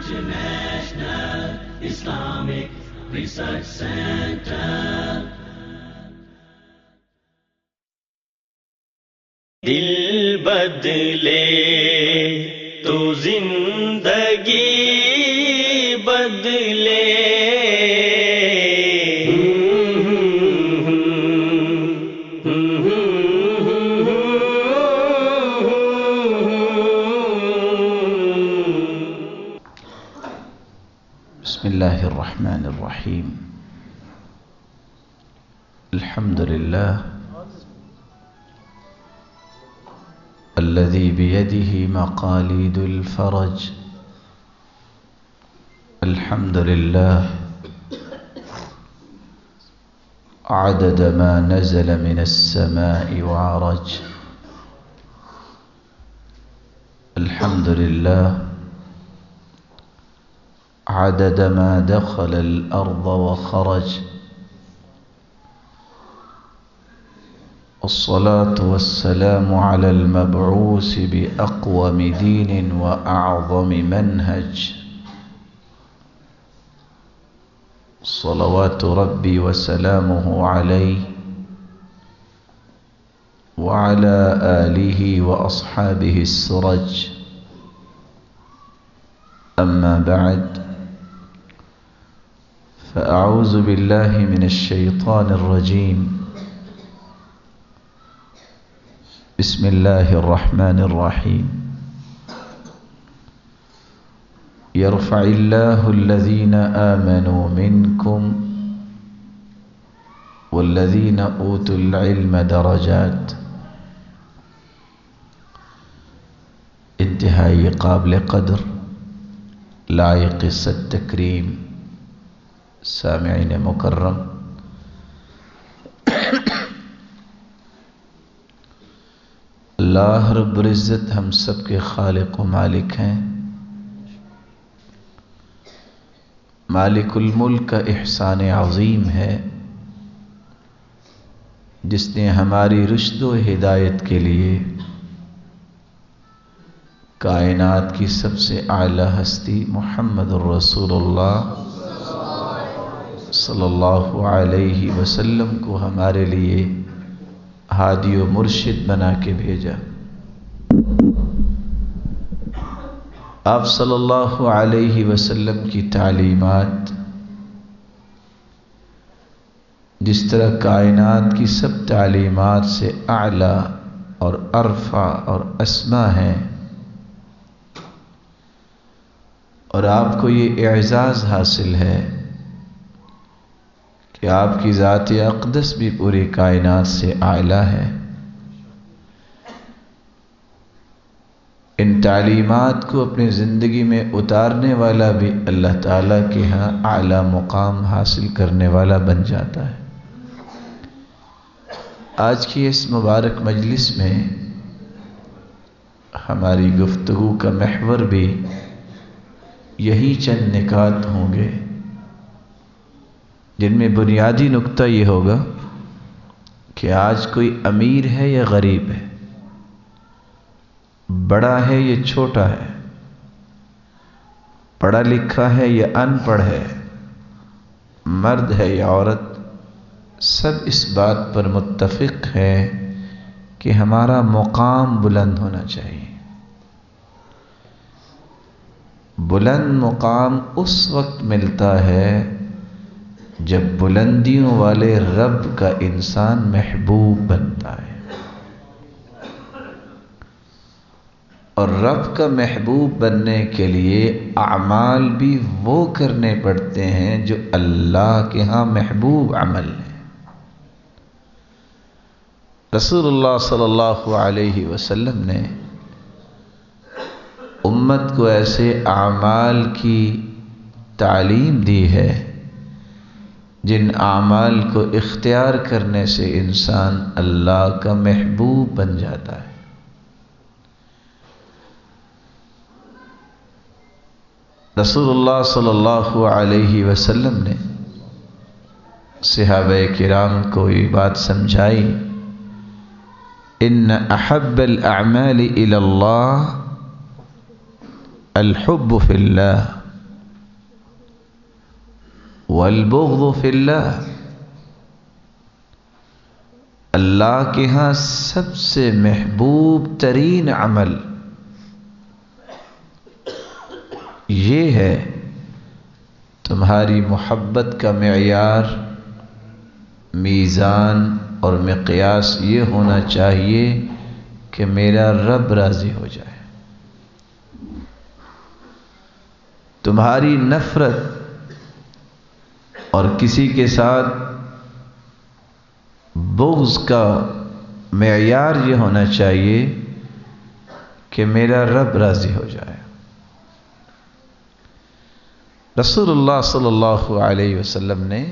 International Islamic Research Center. دل بدلے تو زندگی بدلے. بسم الله الرحمن الرحيم. الحمد لله الذي بيده مقاليد الفرج. الحمد لله عدد ما نزل من السماء وعرج. الحمد لله عدد ما دخل الأرض وخرج. والصلاة والسلام على المبعوث بأقوم دين وأعظم منهج. صلوات ربي وسلامه عليه وعلى آله وأصحابه السرج. أما بعد، فأعوذ بالله من الشيطان الرجيم. بسم الله الرحمن الرحيم. يرفع الله الذين آمنوا منكم والذين أوتوا العلم درجات. انتہائی قابل قدر، لائق صد تکریم سامعین مکرم، اللہ رب العزت ہم سب کے خالق و مالک ہیں. مالک الملک کا احسان عظیم ہے جس نے ہماری رشد و ہدایت کے لیے کائنات کی سب سے اعلیٰ ہستی محمد الرسول اللہ صلی اللہ علیہ وسلم کو ہمارے لیے ہادی و مرشد بنا کے بھیجا. آپ صلی اللہ علیہ وسلم کی تعلیمات جس طرح کائنات کی سب تعلیمات سے اعلیٰ اور ارفع اور اسما ہیں، اور آپ کو یہ اعزاز حاصل ہے کہ آپ کی ذات اقدس بھی پوری کائنات سے اعلیٰ ہے. ان تعلیمات کو اپنی زندگی میں اتارنے والا بھی اللہ تعالیٰ کے ہاں اعلیٰ مقام حاصل کرنے والا بن جاتا ہے. آج کی اس مبارک مجلس میں ہماری گفتگو کا محور بھی یہی چند نکات ہوں گے، جن میں بنیادی نقطہ یہ ہوگا کہ آج کوئی امیر ہے یا غریب ہے، بڑا ہے یا چھوٹا ہے، پڑھا لکھا ہے یا ان پڑھ ہے، مرد ہے یا عورت، سب اس بات پر متفق ہے کہ ہمارا مقام بلند ہونا چاہیے. بلند مقام اس وقت ملتا ہے جب بلندیوں والے رب کا انسان محبوب بنتا ہے، اور رب کا محبوب بننے کے لیے اعمال بھی وہ کرنے پڑتے ہیں جو اللہ کے ہاں محبوب عمل ہیں. رسول اللہ صلی اللہ علیہ وسلم نے امت کو ایسے اعمال کی تعلیم دی ہے جن اعمال کو اختیار کرنے سے انسان اللہ کا محبوب بن جاتا ہے. رسول اللہ صلی اللہ علیہ وسلم نے صحابہ کرام کو یہ بات سمجھائی، ان احب الاعمال الى اللہ الحب فی اللہ. والبغض فی اللہ، اللہ کے ہاں سب سے محبوب ترین عمل یہ ہے، تمہاری محبت کا معیار، میزان اور مقیاس یہ ہونا چاہیے کہ میرا رب راضی ہو جائے۔ تمہاری نفرت اور کسی کے ساتھ بغض کا معیار یہ ہونا چاہیے کہ میرا رب راضی ہو جائے۔ رسول اللہ صلی اللہ علیہ وسلم نے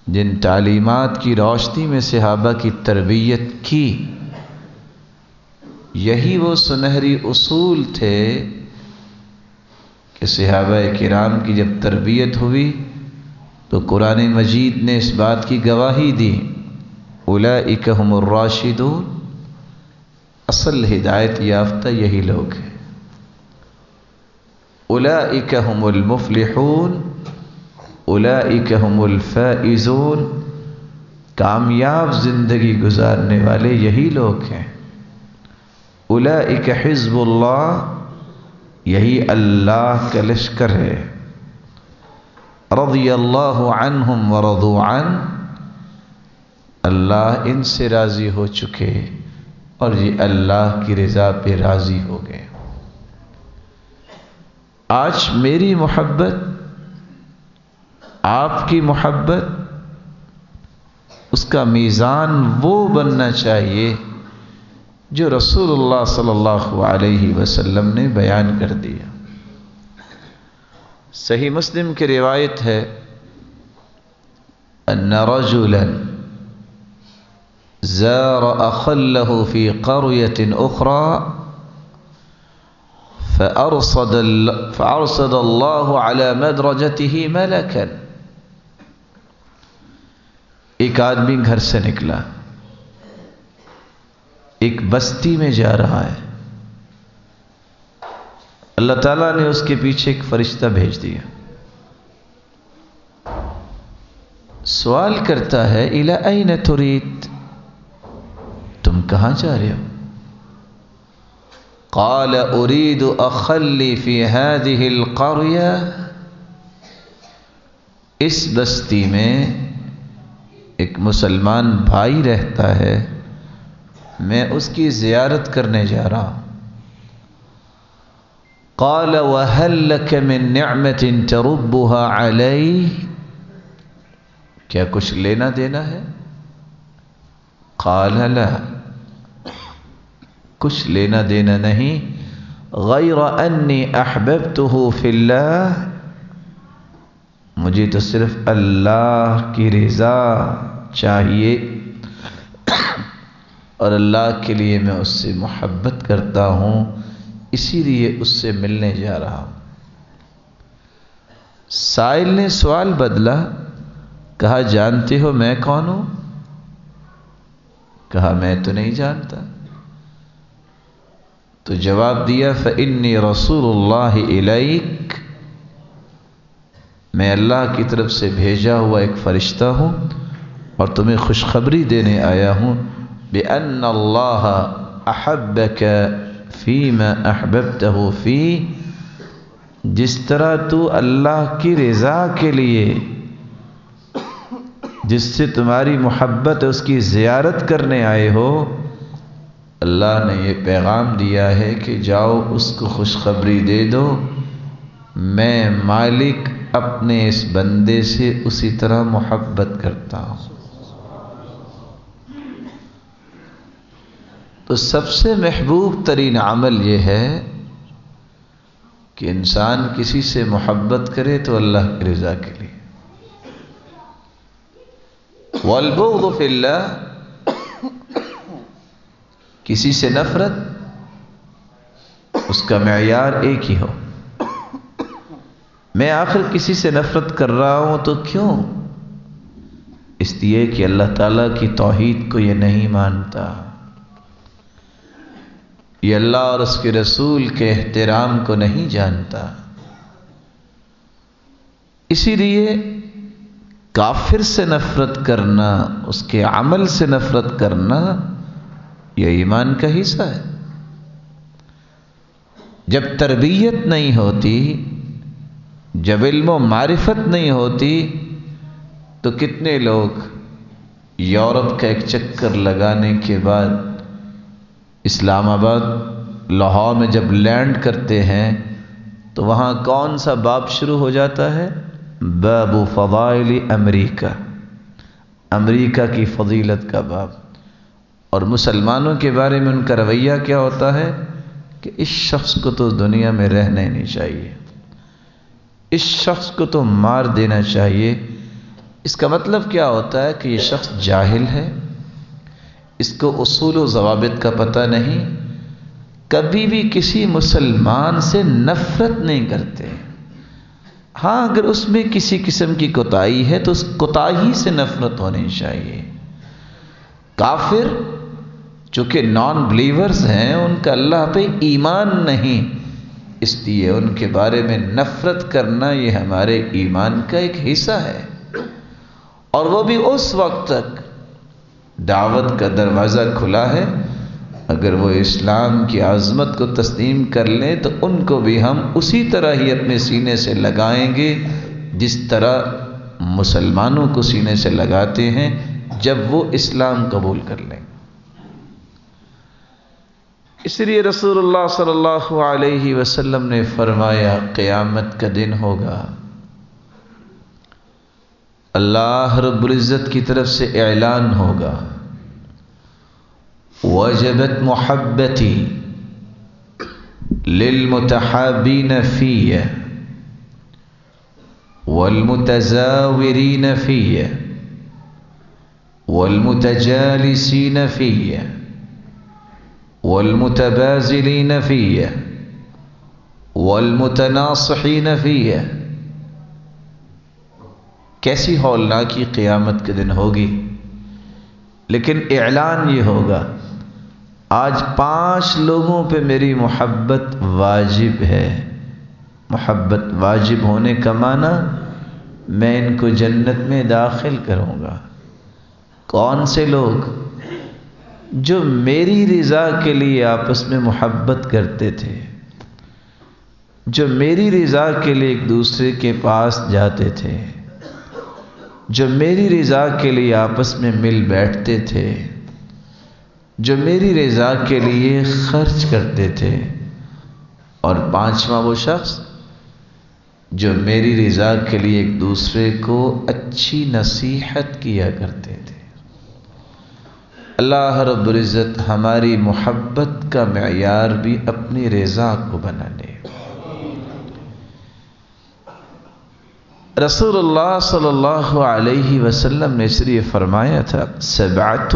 جن تعلیمات کی روشنی میں صحابہ کی تربیت کی، یہی وہ سنہری اصول تھے کہ صحابہ کرام کی جب تربیت ہوئی تو قرآن مجید نے اس بات کی گواہی دی، اولئک ھم الراشدون، اصل ہدایت یافتہ یہی لوگ ہیں، اولئک ھم المفلحون، اولئک ھم الفائزون، کامیاب زندگی گزارنے والے یہی لوگ ہیں، اولئک حزب اللہ، یہی اللہ کا لشکر ہے، رضی اللہ عنہم ورضوا عنہ، اللہ ان سے راضی ہو چکے اور یہ اللہ کی رضا پہ راضی ہو گئے۔ آج میری محبت، آپ کی محبت، اس کا میزان وہ بننا چاہیے جو رسول اللہ صلی اللہ علیہ وسلم نے بیان کر دیا۔ صحیح مسلم کی روایت ہے، ان رجلا زار اخا له في قرية اخرى فأرصد الله على مدرجته ملكا، ایک آدمی گھر سے نکلا، ایک بستی میں جا رہا ہے، اللہ تعالیٰ نے اس کے پیچھے ایک فرشتہ بھیج دیا، سوال کرتا ہے الی این ترید، تم کہاں جا رہے ہو؟ قال اريد اخا لي في هذه القرية، اس بستی میں ایک مسلمان بھائی رہتا ہے، میں اس کی زیارت کرنے جا رہا ہوں۔ قال وهل لك من نعمة تربها علي، کیا کچھ لینا دینا ہے؟ قال لا، کچھ لینا دینا نہیں، غیر انی احببته فی اللہ، مجھے تو صرف اللہ کی رضا چاہیے اور اللہ کے لیے میں اس سے محبت کرتا ہوں، اسی لیے اس سے ملنے جا رہا ہوں۔ سائل نے سوال بدلا، کہا جانتے ہو میں کون ہوں؟ کہا میں تو نہیں جانتا۔ تو جواب دیا فإنی رسول اللہ الیک، میں اللہ کی طرف سے بھیجا ہوا ایک فرشتہ ہوں اور تمہیں خوشخبری دینے آیا ہوں بأن اللہ احبک فیما احببتہ فی، جس طرح تو اللہ کی رضا کے لیے جس سے تمہاری محبت ہے اس کی زیارت کرنے آئے ہو، اللہ نے یہ پیغام دیا ہے کہ جاؤ اس کو خوشخبری دے دو، میں مالک اپنے اس بندے سے اسی طرح محبت کرتا ہوں۔ تو سب سے محبوب ترین عمل یہ ہے کہ انسان کسی سے محبت کرے تو اللہ کی رضا کے لیے۔ والبغض فی اللہ، کسی سے نفرت اس کا معیار ایک ہی ہو، میں آخر کسی سے نفرت کر رہا ہوں تو کیوں؟ اس لیے کہ اللہ تعالیٰ کی توحید کو یہ نہیں مانتا، یہ اللہ اور اس کے رسول کے احترام کو نہیں جانتا، اسی لیے کافر سے نفرت کرنا، اس کے عمل سے نفرت کرنا، یہ ایمان کا حصہ ہے۔ جب تربیت نہیں ہوتی، جب علم و معرفت نہیں ہوتی، تو کتنے لوگ یورپ کا ایک چکر لگانے کے بعد اسلام آباد، لاہور میں جب لینڈ کرتے ہیں تو وہاں کون سا باب شروع ہو جاتا ہے؟ باب فضائل امریکہ، امریکہ کی فضیلت کا باب۔ اور مسلمانوں کے بارے میں ان کا رویہ کیا ہوتا ہے کہ اس شخص کو تو دنیا میں رہنا ہی نہیں چاہیے، اس شخص کو تو مار دینا چاہیے۔ اس کا مطلب کیا ہوتا ہے کہ یہ شخص جاہل ہے، اس کو اصول و ضوابط کا پتہ نہیں، کبھی بھی کسی مسلمان سے نفرت نہیں کرتے۔ ہاں اگر اس میں کسی قسم کی کوتاہی ہے تو اس کوتاہی سے نفرت ہونی چاہیے۔ کافر چونکہ نان بلیورز ہیں، ان کا اللہ پہ ایمان نہیں، اس لیے ان کے بارے میں نفرت کرنا یہ ہمارے ایمان کا ایک حصہ ہے۔ اور وہ بھی اس وقت تک دعوت کا دروازہ کھلا ہے، اگر وہ اسلام کی عظمت کو تسلیم کر لیں تو ان کو بھی ہم اسی طرح ہی اپنے سینے سے لگائیں گے جس طرح مسلمانوں کو سینے سے لگاتے ہیں جب وہ اسلام قبول کر لیں۔ اس لیے رسول اللہ صلی اللہ علیہ وسلم نے فرمایا قیامت کا دن ہوگا، اللہ رب العزت کی طرف سے اعلان ہوگا، وجبت محبتی للمتحابین فی والمتزاورین فی والمتجالسین فی والمتبازلین فی والمتناصحین فی۔ کیسی ہولناکی قیامت کے دن ہوگی، لیکن اعلان یہ ہوگا آج 5 لوگوں پہ میری محبت واجب ہے۔ محبت واجب ہونے کا معنی میں ان کو جنت میں داخل کروں گا۔ کون سے لوگ؟ جو میری رضا کے لیے آپس میں محبت کرتے تھے، جو میری رضا کے لیے ایک دوسرے کے پاس جاتے تھے، جو میری رضا کے لیے آپس میں مل بیٹھتے تھے، جو میری رضا کے لیے خرچ کرتے تھے۔ اور 5واں وہ شخص جو میری رضا کے لیے ایک دوسرے کو اچھی نصیحت کیا کرتے تھے۔ اللہ رب العزت ہماری محبت کا معیار بھی اپنی رضا کو بنا لے۔ رسول اللہ صلی اللہ علیہ وسلم نے اس لیے فرمایا تھا 7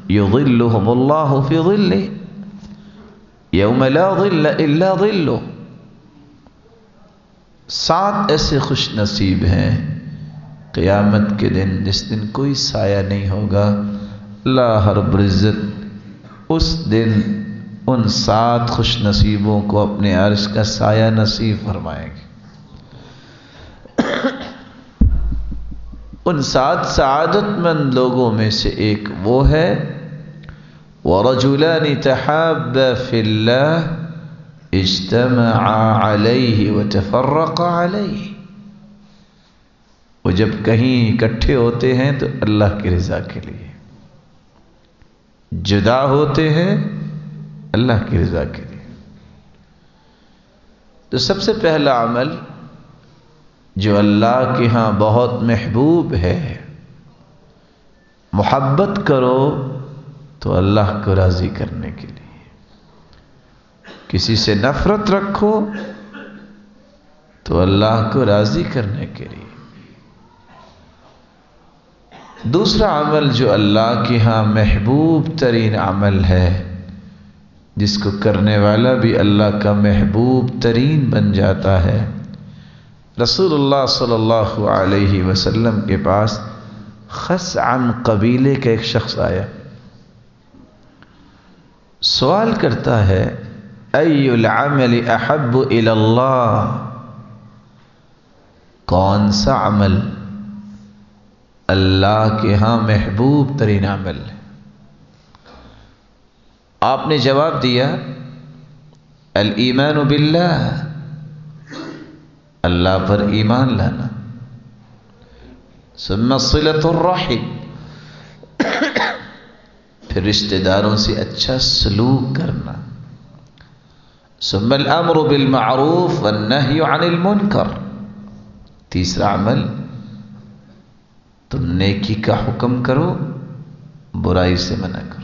یظلهم اللہ فی ظلہ یوم لا ظل الا ظلہ۔ 7 ایسے خوش نصیب ہیں قیامت کے دن جس دن کوئی سایہ نہیں ہوگا۔ اللہ رب العزت اس دن ان 7 خوش نصیبوں کو اپنے عرش کا سایہ نصیب فرمائیں گے۔ ان 7 سعادت مند لوگوں میں سے ایک وہ ہے وَرَجُلَانِ تَحَابَّا فِي اللَّهِ اجْتَمَعَا عَلَيْهِ وَتَفَرَّقَا عَلَيْهِ۔ وہ جب کہیں اکٹھے ہوتے ہیں تو اللہ کی رضا کے لیے، جدا ہوتے ہیں اللہ کی رضا کے لیے۔ تو سب سے پہلا عمل جو اللہ کے ہاں بہت محبوب ہے، محبت کرو تو اللہ کو راضی کرنے کے لیے، کسی سے نفرت رکھو تو اللہ کو راضی کرنے کے لیے۔ دوسرا عمل جو اللہ کے ہاں محبوب ترین عمل ہے، جس کو کرنے والا بھی اللہ کا محبوب ترین بن جاتا ہے۔ رسول اللہ صلی اللہ علیہ وسلم کے پاس خثعم قبیلے کا ایک شخص آیا، سوال کرتا ہے ای العمل احب الی اللہ، کون سا عمل اللہ کے ہاں محبوب ترین عمل ہے؟ آپ نے جواب دیا الایمان باللہ، اللہ پر ایمان لانا، ثم صلۃ الرحم، پھر رشتہ داروں سے اچھا سلوک کرنا، ثم الامر بالمعروف والنہی عن المنکر، تیسرا عمل تم نیکی کا حکم کرو، برائی سے منع کرو۔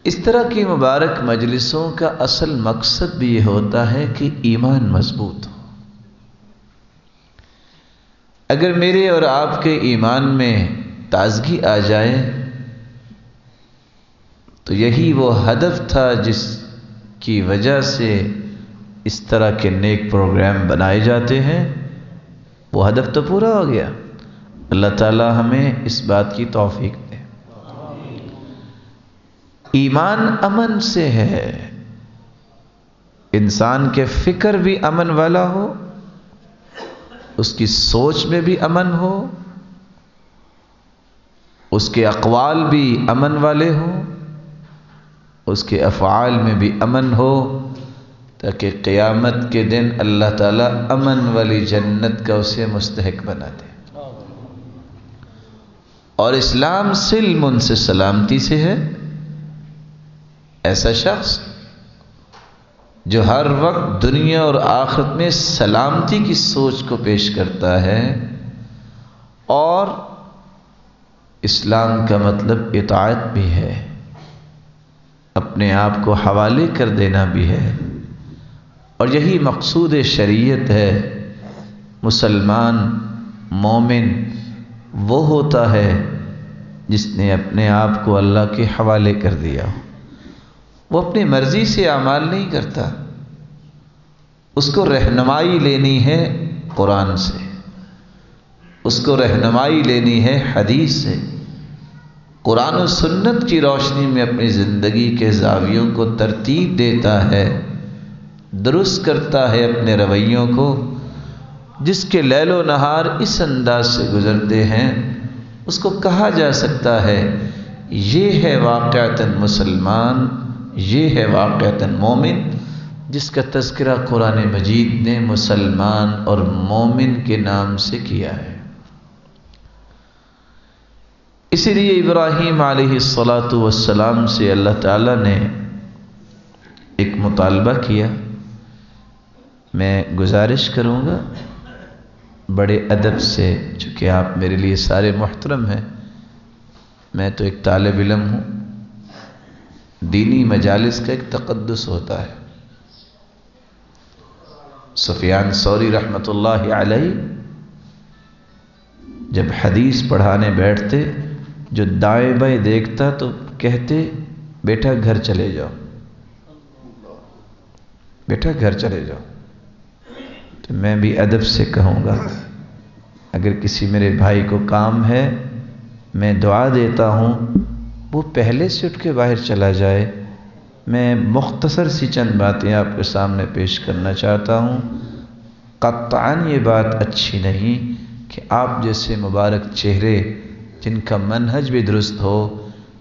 اس طرح کی مبارک مجلسوں کا اصل مقصد بھی یہ ہوتا ہے کہ ایمان مضبوط ہو۔ اگر میرے اور آپ کے ایمان میں تازگی آ جائے تو یہی وہ ہدف تھا جس کی وجہ سے اس طرح کے نیک پروگرام بنائے جاتے ہیں، وہ ہدف تو پورا ہو گیا۔ اللہ تعالی ہمیں اس بات کی توفیق دے۔ ایمان امن سے ہے، انسان کے فکر بھی امن والا ہو، اس کی سوچ میں بھی امن ہو، اس کے اقوال بھی امن والے ہوں، اس کے افعال میں بھی امن ہو، تاکہ قیامت کے دن اللہ تعالیٰ امن والی جنت کا اسے مستحق بنا دے۔ اور اسلام سلم ان سے سلامتی سے ہے۔ ایسا شخص جو ہر وقت دنیا اور آخرت میں سلامتی کی سوچ کو پیش کرتا ہے، اور اسلام کا مطلب اطاعت بھی ہے، اپنے آپ کو حوالے کر دینا بھی ہے، اور یہی مقصود شریعت ہے۔ مسلمان مومن وہ ہوتا ہے جس نے اپنے آپ کو اللہ کے حوالے کر دیا ہو، وہ اپنی مرضی سے اعمال نہیں کرتا، اس کو رہنمائی لینی ہے قرآن سے، اس کو رہنمائی لینی ہے حدیث سے، قرآن و سنت کی روشنی میں اپنی زندگی کے زاویوں کو ترتیب دیتا ہے، درست کرتا ہے اپنے رویوں کو۔ جس کے لیل و نہار اس انداز سے گزرتے ہیں اس کو کہا جا سکتا ہے یہ ہے واقعتاً مسلمان، یہ ہے واقعتاً مومن، جس کا تذکرہ قرآن مجید نے مسلمان اور مومن کے نام سے کیا ہے۔ اسی لیے ابراہیم علیہ السلام سے اللہ تعالیٰ نے ایک مطالبہ کیا۔ میں گزارش کروں گا بڑے ادب سے، چونکہ آپ میرے لیے سارے محترم ہیں، میں تو ایک طالب علم ہوں، دینی مجالس کا ایک تقدس ہوتا ہے۔ سفیان ثوری رحمۃ اللہ علیہ جب حدیث پڑھانے بیٹھتے، جو دائیں بائیں دیکھتا تو کہتے بیٹا گھر چلے جاؤ، بیٹا گھر چلے جاؤ۔ تو میں بھی ادب سے کہوں گا، اگر کسی میرے بھائی کو کام ہے میں دعا دیتا ہوں وہ پہلے سے اٹھ کے باہر چلا جائے۔ میں مختصر سی چند باتیں آپ کے سامنے پیش کرنا چاہتا ہوں۔ قطعاً یہ بات اچھی نہیں کہ آپ جیسے مبارک چہرے جن کا منہج بھی درست ہو،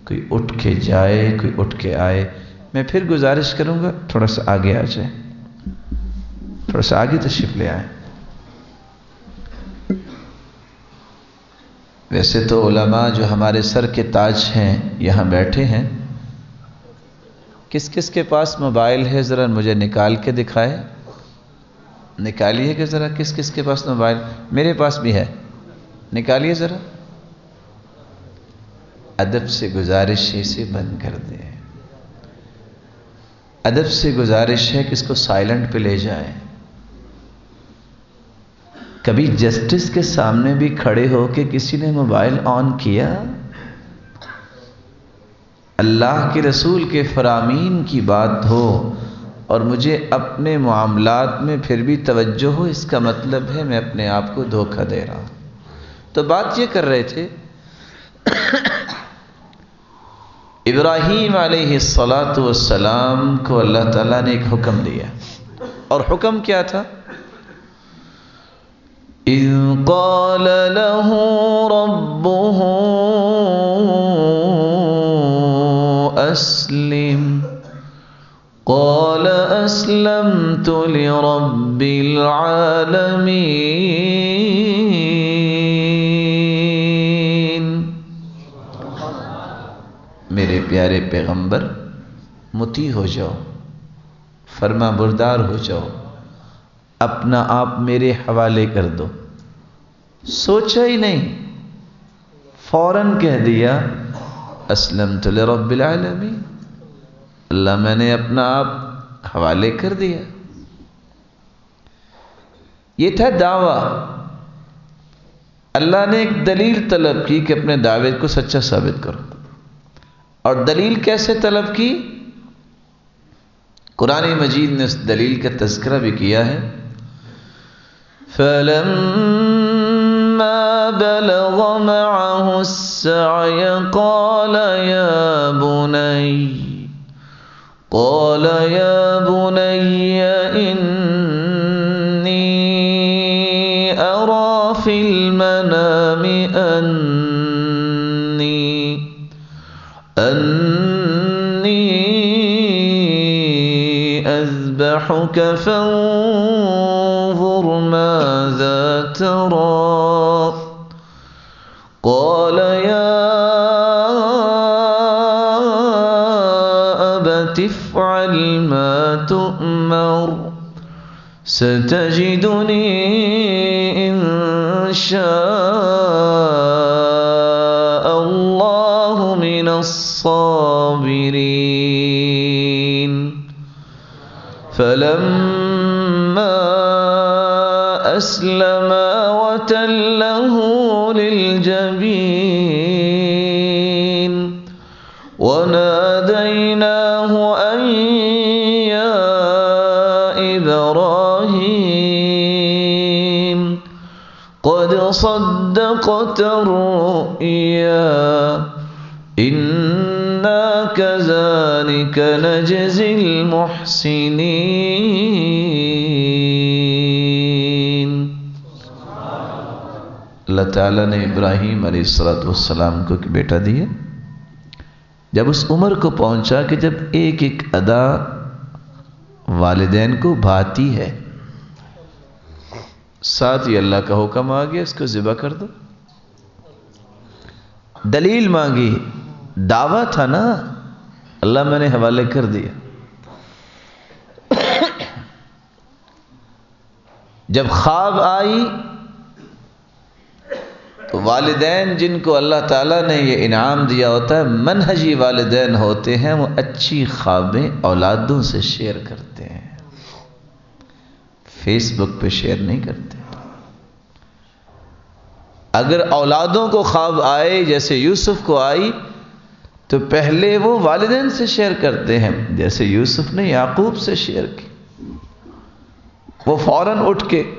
کوئی اٹھ کے جائے، کوئی اٹھ کے آئے۔ میں پھر گزارش کروں گا تھوڑا سا آگے آ جائیں، تھوڑا سا آگے تشریف لے آئیں۔ ویسے تو علماء جو ہمارے سر کے تاج ہیں یہاں بیٹھے ہیں، کس کس کے پاس موبائل ہے ذرا مجھے نکال کے دکھائے، نکالیے کہ ذرا کس کس کے پاس موبائل؟ میرے پاس بھی ہے، نکالیے ذرا۔ ادب سے گزارش ہے اسے بند کر دیں، ادب سے گزارش ہے کہ اس کو سائلنٹ پہ لے جائیں۔ کبھی جسٹس کے سامنے بھی کھڑے ہو کے کسی نے موبائل آن کیا؟ اللہ کے رسول کے فرامین کی بات ہو اور مجھے اپنے معاملات میں پھر بھی توجہ ہو، اس کا مطلب ہے میں اپنے آپ کو دھوکہ دے رہا ہوں۔ تو بات یہ کر رہے تھے ابراہیم علیہ السلام کو اللہ تعالیٰ نے ایک حکم دیا، اور حکم کیا تھا؟ اذ قال له ربه اسلم قال اسلمت لرب العالمین۔ میرے پیارے پیغمبر مطیع ہو جاؤ، فرما بردار ہو جاؤ، اپنا آپ میرے حوالے کر دو۔ سوچا ہی نہیں، فوراً کہہ دیا اسلمت لرب العالمین، اللہ میں نے اپنا آپ حوالے کر دیا۔ یہ تھا دعویٰ۔ اللہ نے ایک دلیل طلب کی کہ اپنے دعوے کو سچا ثابت کرو، اور دلیل کیسے طلب کی؟ قرآن مجید نے اس دلیل کا تذکرہ بھی کیا ہے۔ فَلَمَّا بَلَغَ مَعَهُ السَّعْيَ قَالَ يَا بُنَيَّ إِنِّي أَرَى فِي الْمَنَامِ أَنِّي أَذْبَحُكَ فَانظُرْ مَاذَا تَرَى قَالَ يَا أَبَتِ افْعَلْ مَا تُؤْمَرُ سَتَجِدُنِي إِن شَاءَ اللَّهُ مِنَ الصَّابِرِينَ۔ فَلَمَّا أَسْلَمَا وَتَلَّهُ لِلْجَبِينِ وَنَادَيْنَاهُ أَن يَا إِبْرَاهِيمُ قَدْ صَدَّقْتَ الرُّؤْيَا إِنَّا كَذَلِكَ نَجْزِي الْمُحْسِنِينَ۔ اللہ تعالیٰ نے ابراہیم علیہ السلام کو ایک بیٹا دیا۔ جب اس عمر کو پہنچا کہ جب ایک ایک ادا والدین کو بھاتی ہے، ساتھ ہی اللہ کا حکم آ گیا اس کو ذبح کر دو۔ دلیل مانگی، دعویٰ تھا نا، اللہ میں نے حوالے کر دیا۔ جب خواب آئی تو والدین جن کو اللہ تعالیٰ نے یہ انعام دیا ہوتا ہے، منہجی والدین ہوتے ہیں، وہ اچھی خوابیں اولادوں سے شیئر کرتے ہیں، فیس بک پہ شیئر نہیں کرتے۔ اگر اولادوں کو خواب آئے جیسے یوسف کو آئی تو پہلے وہ والدین سے شیئر کرتے ہیں، جیسے یوسف نے یعقوب سے شیئر کی۔ وہ فوراً اٹھ کے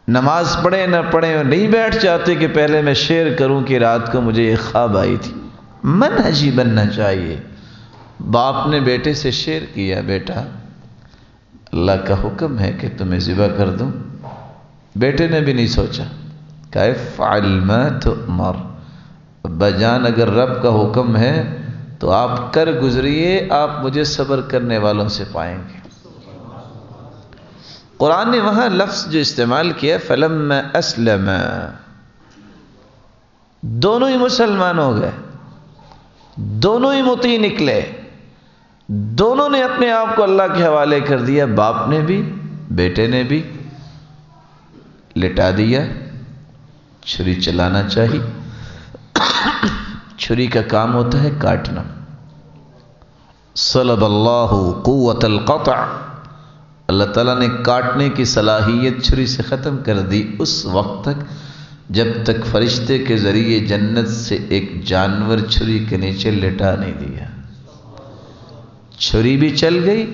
نماز پڑھے نہ پڑھے نہیں بیٹھ جاتے کہ پہلے میں شیئر کروں کہ رات کو مجھے یہ خواب آئی تھی۔ منہجی بننا چاہیے۔ باپ نے بیٹے سے شیئر کیا، بیٹا اللہ کا حکم ہے کہ تمہیں ذبح کر دوں۔ بیٹے نے بھی نہیں سوچا، کہ افعل ما تؤمر، ابا جان اگر رب کا حکم ہے تو آپ کر گزریے، آپ مجھے صبر کرنے والوں سے پائیں گے۔ قرآن نے وہاں لفظ جو استعمال کیا فلما اسلم، دونوں ہی مسلمان ہو گئے، دونوں ہی مطیع نکلے، دونوں نے اپنے آپ کو اللہ کے حوالے کر دیا۔ باپ نے بھی، بیٹے نے بھی۔ لٹا دیا، چھری چلانا چاہیے، چھری کا کام ہوتا ہے کاٹنا۔ صلب اللہ قوت القطع، اللہ تعالیٰ نے کاٹنے کی صلاحیت چھری سے ختم کر دی اس وقت تک جب تک فرشتے کے ذریعے جنت سے ایک جانور چھری کے نیچے لٹا نہیں دیا۔ چھری بھی چل گئی،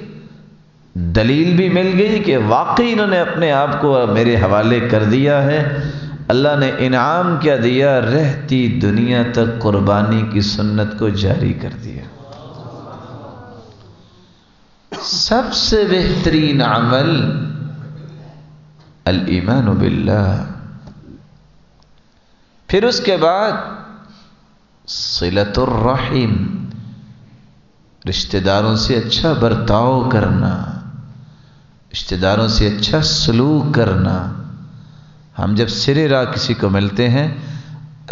دلیل بھی مل گئی کہ واقعی انہوں نے اپنے آپ کو میرے حوالے کر دیا ہے۔ اللہ نے انعام کیا دیا، رہتی دنیا تک قربانی کی سنت کو جاری کر دیا۔ سب سے بہترین عمل الایمان باللہ، پھر اس کے بعد صلۃ الرحم، رشتہ داروں سے اچھا برتاؤ کرنا، رشتہ داروں سے اچھا سلوک کرنا۔ ہم جب سرے راہ کسی کو ملتے ہیں،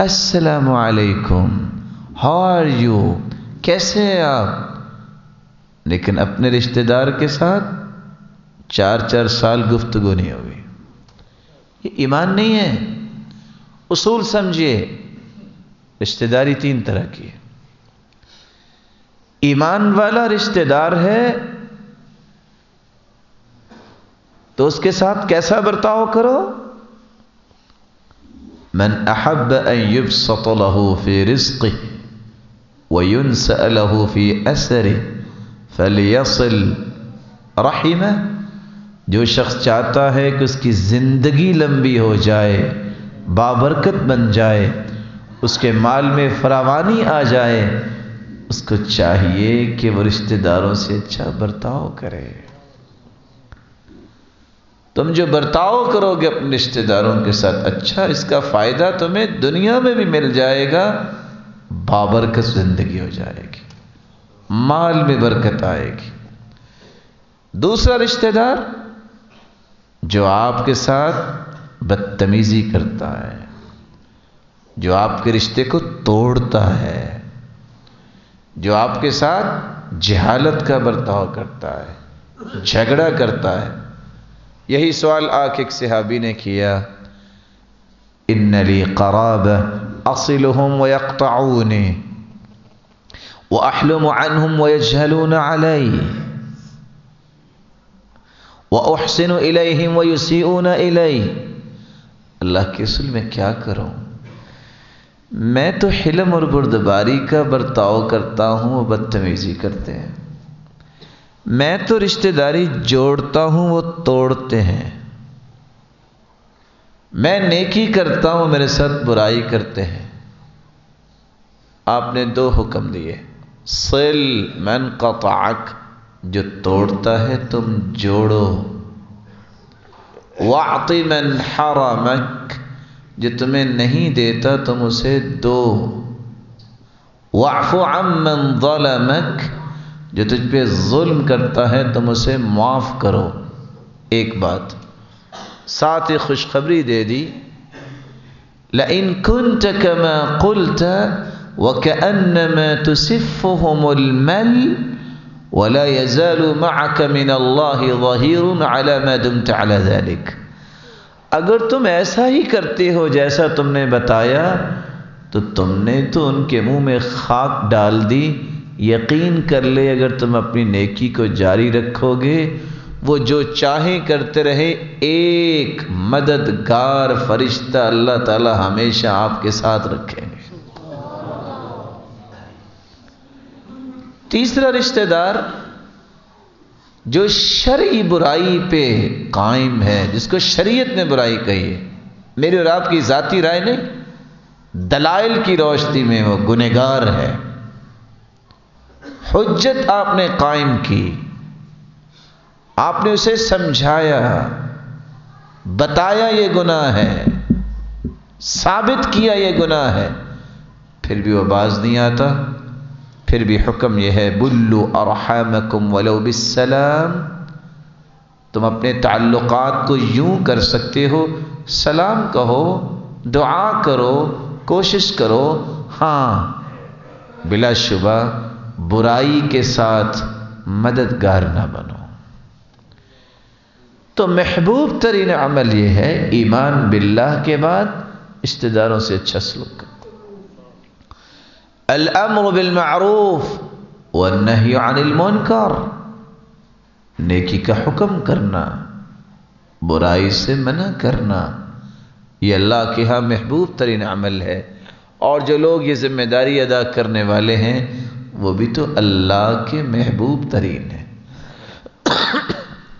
السلام علیکم، ہاؤ آر یو، کیسے ہیں آپ، لیکن اپنے رشتہ دار کے ساتھ 4 سال گفتگو نہیں ہوئی، یہ ایمان نہیں ہے۔ اصول سمجھیے، رشتہ داری 3 طرح کی ہے۔ ایمان والا رشتہ دار ہے تو اس کے ساتھ کیسا برتاؤ کرو؟ من احب ان يبسط له في رزقه وينسأ له في اثره فليصل رحمه، جو شخص چاہتا ہے کہ اس کی زندگی لمبی ہو جائے، بابرکت بن جائے، اس کے مال میں فراوانی آ جائے، اس کو چاہیے کہ وہ رشتہ داروں سے اچھا برتاؤ کرے۔ تم جو برتاؤ کرو گے اپنے رشتہ داروں کے ساتھ اچھا، اس کا فائدہ تمہیں دنیا میں بھی مل جائے گا، بابرکت زندگی ہو جائے گی، مال میں برکت آئے گی۔ دوسرا رشتہ دار جو آپ کے ساتھ بدتمیزی کرتا ہے، جو آپ کے رشتے کو توڑتا ہے، جو آپ کے ساتھ جہالت کا برتاؤ کرتا ہے، جھگڑا کرتا ہے۔ یہی سوال آکھ ایک صحابی نے کیا، ان لی قرابہ اصلهم ویقطعونی واحلم عنهم ویجہلون علی واحسن الیہم ویسیئون الی۔ اللہ کے رسول میں کیا کروں، میں تو حلم اور بردباری کا برتاؤ کرتا ہوں، وہ بدتمیزی کرتے ہیں۔ میں تو رشتہ داری جوڑتا ہوں، وہ توڑتے ہیں۔ میں نیکی کرتا ہوں، میرے ساتھ برائی کرتے ہیں۔ آپ نے 2 حکم دیے، صل من قطعک، جو توڑتا ہے تم جوڑو، واعط من حرمک، جو تمہیں نہیں دیتا تم اسے دو، واعف عمن ظلمک، جو تجھ پہ ظلم کرتا ہے تم اسے معاف کرو۔ ایک بات ساتھ ہی خوشخبری دے دی، لئن كنت كما قلت وكأنما تسفهم المل ولا يزال معك من الله ظهير على ما دمت على ذلك۔ اگر تم ایسا ہی کرتے ہو جیسا تم نے بتایا تو تم نے تو ان کے منہ میں خاک ڈال دی۔ یقین کر لے اگر تم اپنی نیکی کو جاری رکھو گے، وہ جو چاہیں کرتے رہے، ایک مددگار فرشتہ اللہ تعالی ہمیشہ آپ کے ساتھ رکھیں گے۔ تیسرا رشتہ دار جو شرعی برائی پہ قائم ہے، جس کو شریعت نے برائی کہی ہے، میری اور آپ کی ذاتی رائے نہیں، دلائل کی روشنی میں وہ گنہگار ہے۔ حجت آپ نے قائم کی، آپ نے اسے سمجھایا، بتایا یہ گناہ ہے، ثابت کیا یہ گناہ ہے، پھر بھی وہ باز نہیں آتا، پھر بھی حکم یہ ہے، بلوا ارحامکم ولو بالسلام، تم اپنے تعلقات کو یوں کر سکتے ہو، سلام کہو، دعا کرو، کوشش کرو، ہاں بلا شبہ برائی کے ساتھ مددگار نہ بنو۔ تو محبوب ترین عمل یہ ہے، ایمان باللہ کے بعد رشتہ داروں سے اچھا سلوک کرنا، الامر بالمعروف والنہی عن المنکر، نیکی کا حکم کرنا، برائی سے منع کرنا، یہ اللہ کے ہاں محبوب ترین عمل ہے۔ اور جو لوگ یہ ذمہ داری ادا کرنے والے ہیں وہ بھی تو اللہ کے محبوب ترین ہیں۔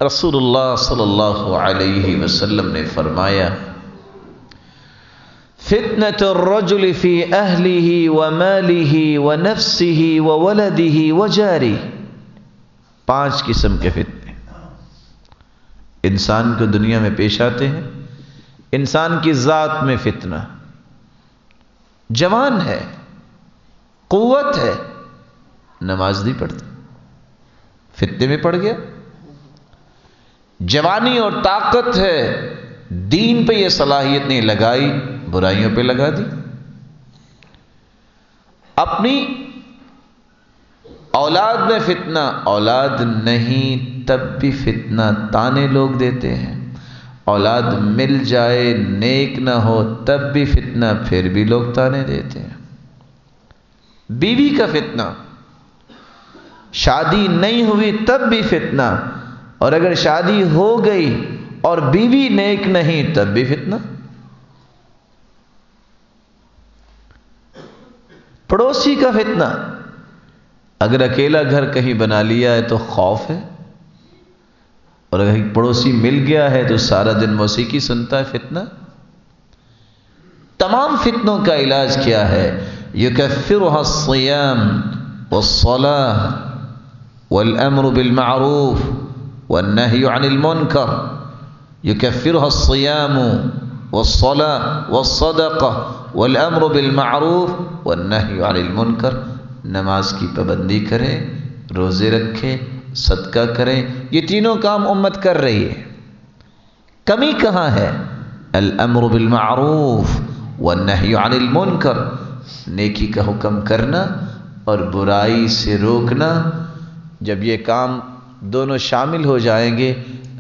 رسول اللہ صلی اللہ علیہ وسلم نے فرمایا، فتنة الرجل في أهله وماله ونفسه وولده وجاره، 5 قسم کے فتنے انسان کو دنیا میں پیش آتے ہیں. انسان کی ذات میں فتنہ، جوان ہے، قوت ہے، نماز نہیں پڑھتا، فتنے میں پڑ گیا. جوانی اور طاقت ہے، دین پہ یہ صلاحیت نہیں لگائی، برائیوں پہ لگا دی. اپنی اولاد میں فتنہ، اولاد نہیں تب بھی فتنہ تانے لوگ دیتے ہیں. اولاد مل جائے نیک نہ ہو تب بھی فتنہ، پھر بھی لوگ تانے دیتے ہیں. بیوی کا فتنہ، شادی نہیں ہوئی تب بھی فتنہ، اور اگر شادی ہو گئی اور بیوی نیک نہیں تب بھی فتنہ. پڑوسی کا فتنہ، اگر اکیلا گھر کہیں بنا لیا ہے تو خوف ہے، اور اگر پڑوسی مل گیا ہے تو سارا دن موسیقی سنتا ہے، فتنہ. تمام فتنوں کا علاج کیا ہے؟ یکفرها الصیام والصلاة والامر بالمعروف والنهی عن المنکر. یکفرها الصیام والصلاة والصدقة والامر بالمعروف والنهی عن المنکر. نماز کی پابندی کرے، روزے رکھے، صدقہ کریں، یہ تینوں کام امت کر رہی ہے. کمی کہاں ہے؟ الامر بالمعروف والنہی عن المنکر، نیکی کا حکم کرنا اور برائی سے روکنا. جب یہ کام دونوں شامل ہو جائیں گے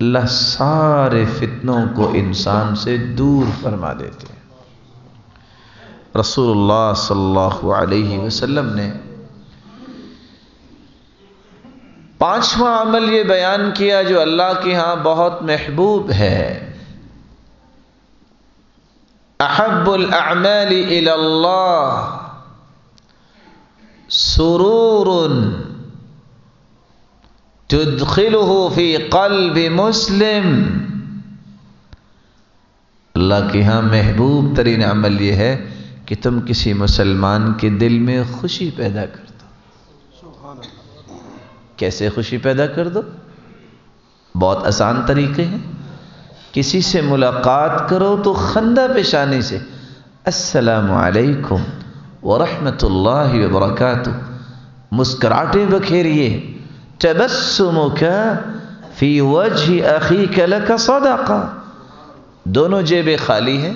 اللہ سارے فتنوں کو انسان سے دور فرما دیتے ہیں. رسول اللہ صلی اللہ علیہ وسلم نے 5واں عمل یہ بیان کیا جو اللہ کے ہاں بہت محبوب ہے. احب الاعمال الى اللہ سرور تدخلہ فی قلب مسلم. اللہ کے ہاں محبوب ترین عمل یہ ہے کہ تم کسی مسلمان کے دل میں خوشی پیدا کر دو. کیسے خوشی پیدا کر دو؟ بہت آسان طریقے ہیں. کسی سے ملاقات کرو تو خندہ پیشانی سے السلام علیکم ورحمۃ اللہ وبرکاتہ، مسکراہٹیں بکھیریے. تبسمک فی وجہ اخیک لک صدقہ. دونوں جیبیں خالی ہیں،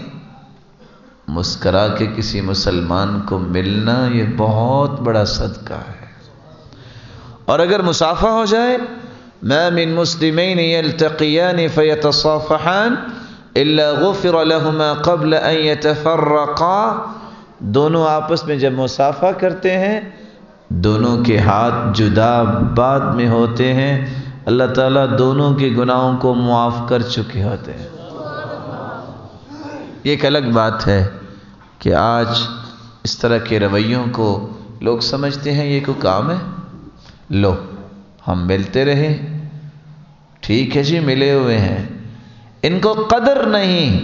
مسکرا کے کسی مسلمان کو ملنا یہ بہت بڑا صدقہ ہے. اور اگر مصافحہ ہو جائے، ما من مسلمین یلتقیان فیتصافحان الا غفر لهما قبل ان یتفرقا. دونوں آپس میں جب مصافحہ کرتے ہیں دونوں کے ہاتھ جدا بعد میں ہوتے ہیں، اللہ تعالیٰ دونوں کے گناہوں کو معاف کر چکے ہوتے ہیں. یہ ایک الگ بات ہے کہ آج اس طرح کے رویوں کو لوگ سمجھتے ہیں یہ کوئی کام ہے. لو ہم ملتے رہیں، ٹھیک ہے جی ملے ہوئے ہیں. ان کو قدر نہیں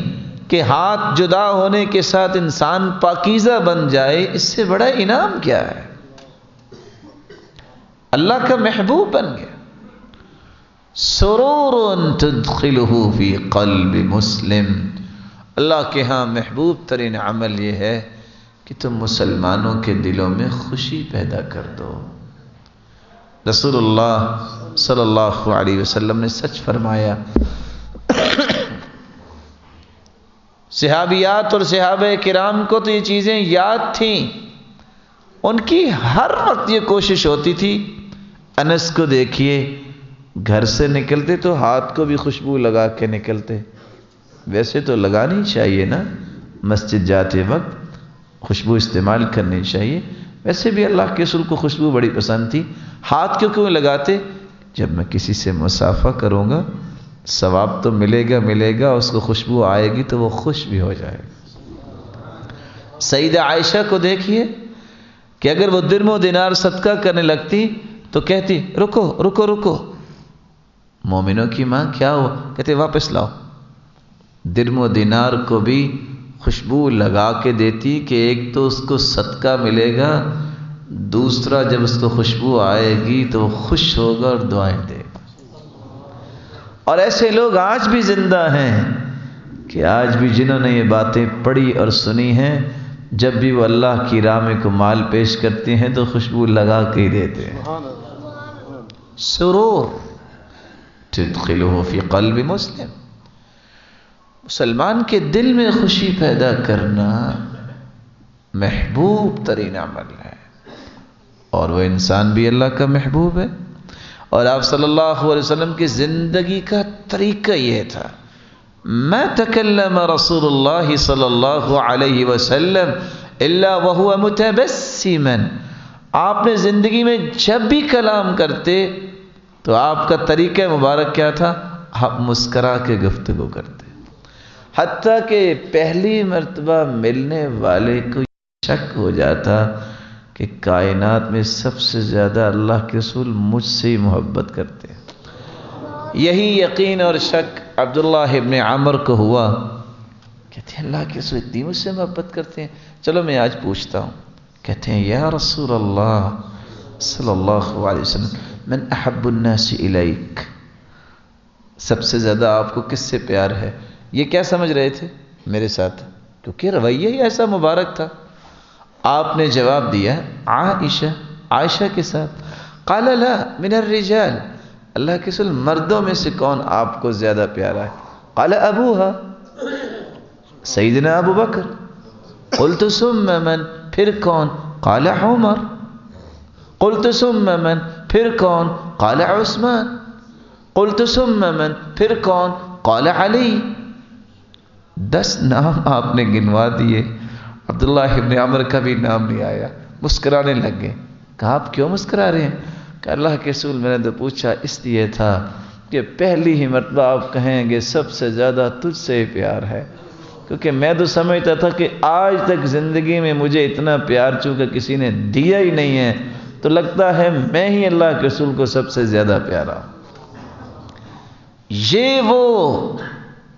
کہ ہاتھ جدا ہونے کے ساتھ انسان پاکیزہ بن جائے. اس سے بڑا انعام کیا ہے؟ اللہ کا محبوب بن گیا. سرور تدخلہ فی قلب مسلم. اللہ کے ہاں محبوب ترین عمل یہ ہے کہ تم مسلمانوں کے دلوں میں خوشی پیدا کر دو. رسول اللہ صلی اللہ علیہ وسلم نے سچ فرمایا. صحابیات اور صحابہ کرام کو تو یہ چیزیں یاد تھیں، ان کی ہر وقت یہ کوشش ہوتی تھی. انس کو دیکھیے، گھر سے نکلتے تو ہاتھ کو بھی خوشبو لگا کے نکلتے. ویسے تو لگانی چاہیے نا، مسجد جاتے وقت خوشبو استعمال کرنی چاہیے. ویسے بھی اللہ کے رسول کو خوشبو بڑی پسند تھی. ہاتھ کیوں لگاتے؟ جب میں کسی سے مصافحہ کروں گا ثواب تو ملے گا، اس کو خوشبو آئے گی تو وہ خوش بھی ہو جائے گا. سیدہ عائشہ کو دیکھیے کہ اگر وہ درم و دینار صدقہ کرنے لگتی تو کہتی رکو رکو رکو. مومنوں کی ماں کیا ہوا؟ کہتے واپس لاؤ. درم و دینار کو بھی خوشبو لگا کے دیتی کہ ایک تو اس کو صدقہ ملے گا، دوسرا جب اس کو خوشبو آئے گی تو وہ خوش ہوگا اور دعائیں دے گا۔ اور ایسے لوگ آج بھی زندہ ہیں کہ آج بھی جنہوں نے یہ باتیں پڑھی اور سنی ہیں، جب بھی وہ اللہ کی راہ میں کو مال پیش کرتے ہیں تو خوشبو لگا کے ہی دیتے ہیں۔ سرور تدخلہ فی قلب مسلم، مسلمان کے دل میں خوشی پیدا کرنا محبوب ترین عمل ہے، اور وہ انسان بھی اللہ کا محبوب ہے۔ اور آپ صلی اللہ علیہ وسلم کی زندگی کا طریقہ یہ تھا، ما تکلم رسول اللہ صلی اللہ علیہ وسلم الا وهو متبسما، آپ نے زندگی میں جب بھی کلام کرتے تو آپ کا طریقہ مبارک کیا تھا؟ آپ مسکرا کے گفتگو کرتے، حتیٰ کہ پہلی مرتبہ ملنے والے کو شک ہو جاتا کہ کائنات میں سب سے زیادہ اللہ کے رسول مجھ سے ہی محبت کرتے ہیں۔ یہی یقین اور شک عبداللہ ابن عمر کو ہوا، کہتے ہیں اللہ کے رسول اتنی مجھ سے محبت کرتے ہیں، چلو میں آج پوچھتا ہوں۔ کہتے ہیں یا رسول اللہ صلی اللہ علیہ وسلم من احب الناس الیک، سب سے زیادہ آپ کو کس سے پیار ہے؟ یہ کیا سمجھ رہے تھے میرے ساتھ؟ کیونکہ رویہ ہی ایسا مبارک تھا۔ آپ نے جواب دیا عائشہ، عائشہ کے ساتھ۔ قال لا من الرجال، اللہ کے رسول مردوں میں سے کون آپ کو زیادہ پیارا ہے؟ قال ابوها، سیدنا ابو بکر۔ قلت ثم من، پھر کون؟ قال عمر۔ قلت ثم من، پھر کون؟ قال عثمان۔ قلت ثم من، پھر کون؟ قال علی۔ 10 نام آپ نے گنوا دیے، عبداللہ ابن عمر کا بھی نام نہیں آیا۔ مسکرانے لگ گئے۔ کہا آپ کیوں مسکرا رہے ہیں؟ کہ اللہ کے رسول میں نے تو پوچھا اس لیے تھا کہ پہلی ہی مرتبہ آپ کہیں گے سب سے زیادہ تجھ سے ہی پیار ہے، کیونکہ میں تو سمجھتا تھا کہ آج تک زندگی میں مجھے اتنا پیار چونکہ کسی نے دیا ہی نہیں ہے، تو لگتا ہے میں ہی اللہ کے رسول کو سب سے زیادہ پیارا ہوں۔ یہ وہ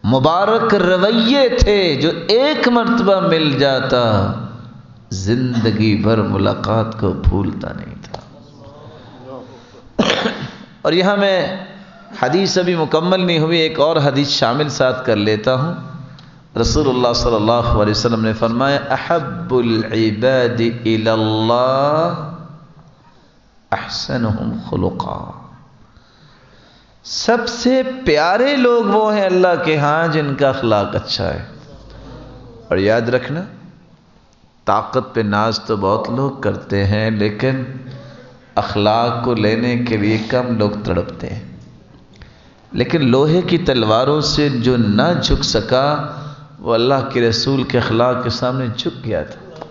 مبارک رویے تھے جو ایک مرتبہ مل جاتا زندگی بھر ملاقات کو بھولتا نہیں تھا۔ اور یہاں میں حدیث ابھی مکمل نہیں ہوئی، ایک اور حدیث شامل ساتھ کر لیتا ہوں۔ رسول اللہ صلی اللہ علیہ وسلم نے فرمایا احب العباد الی اللہ احسنہم خلقا، سب سے پیارے لوگ وہ ہیں اللہ کے ہاں جن کا اخلاق اچھا ہے۔ اور یاد رکھنا، طاقت پہ ناز تو بہت لوگ کرتے ہیں، لیکن اخلاق کو لینے کے لیے کم لوگ تڑپتے ہیں۔ لیکن لوہے کی تلواروں سے جو نہ جھک سکا وہ اللہ کے رسول کے اخلاق کے سامنے جھک گیا تھا۔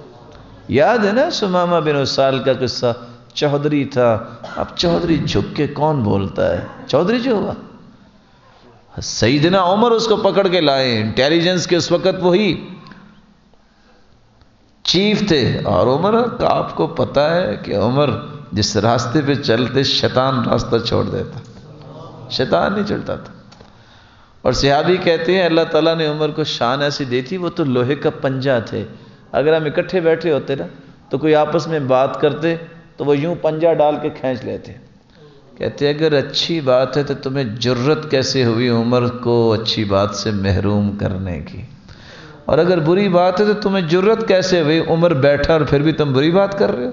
یاد ہے نا سمامہ بن اسال کا قصہ؟ چودھری تھا، اب چودھری جھک کے کون بولتا ہے؟ چودھری جو ہوا، سیدنا عمر اس کو پکڑ کے لائے، انٹیلیجنس کے اس وقت وہی چیف تھے، اور عمر آپ کو پتہ ہے کہ عمر جس راستے پہ چلتے شیطان راستہ چھوڑ دیتا، شیطان نہیں چلتا تھا۔ اور صحابی کہتے ہیں اللہ تعالیٰ نے عمر کو شان ایسی دی تھی، وہ تو لوہے کا پنجہ تھے، اگر ہم اکٹھے بیٹھے ہوتے نا تو کوئی آپس میں بات کرتے تو وہ یوں پنجہ ڈال کے کھینچ لیتے۔ کہتے اگر اچھی بات ہے تو تمہیں جرت کیسے ہوئی عمر کو اچھی بات سے محروم کرنے کی، اور اگر بری بات ہے تو تمہیں جرت کیسے ہوئی عمر بیٹھا اور پھر بھی تم بری بات کر رہے ہو۔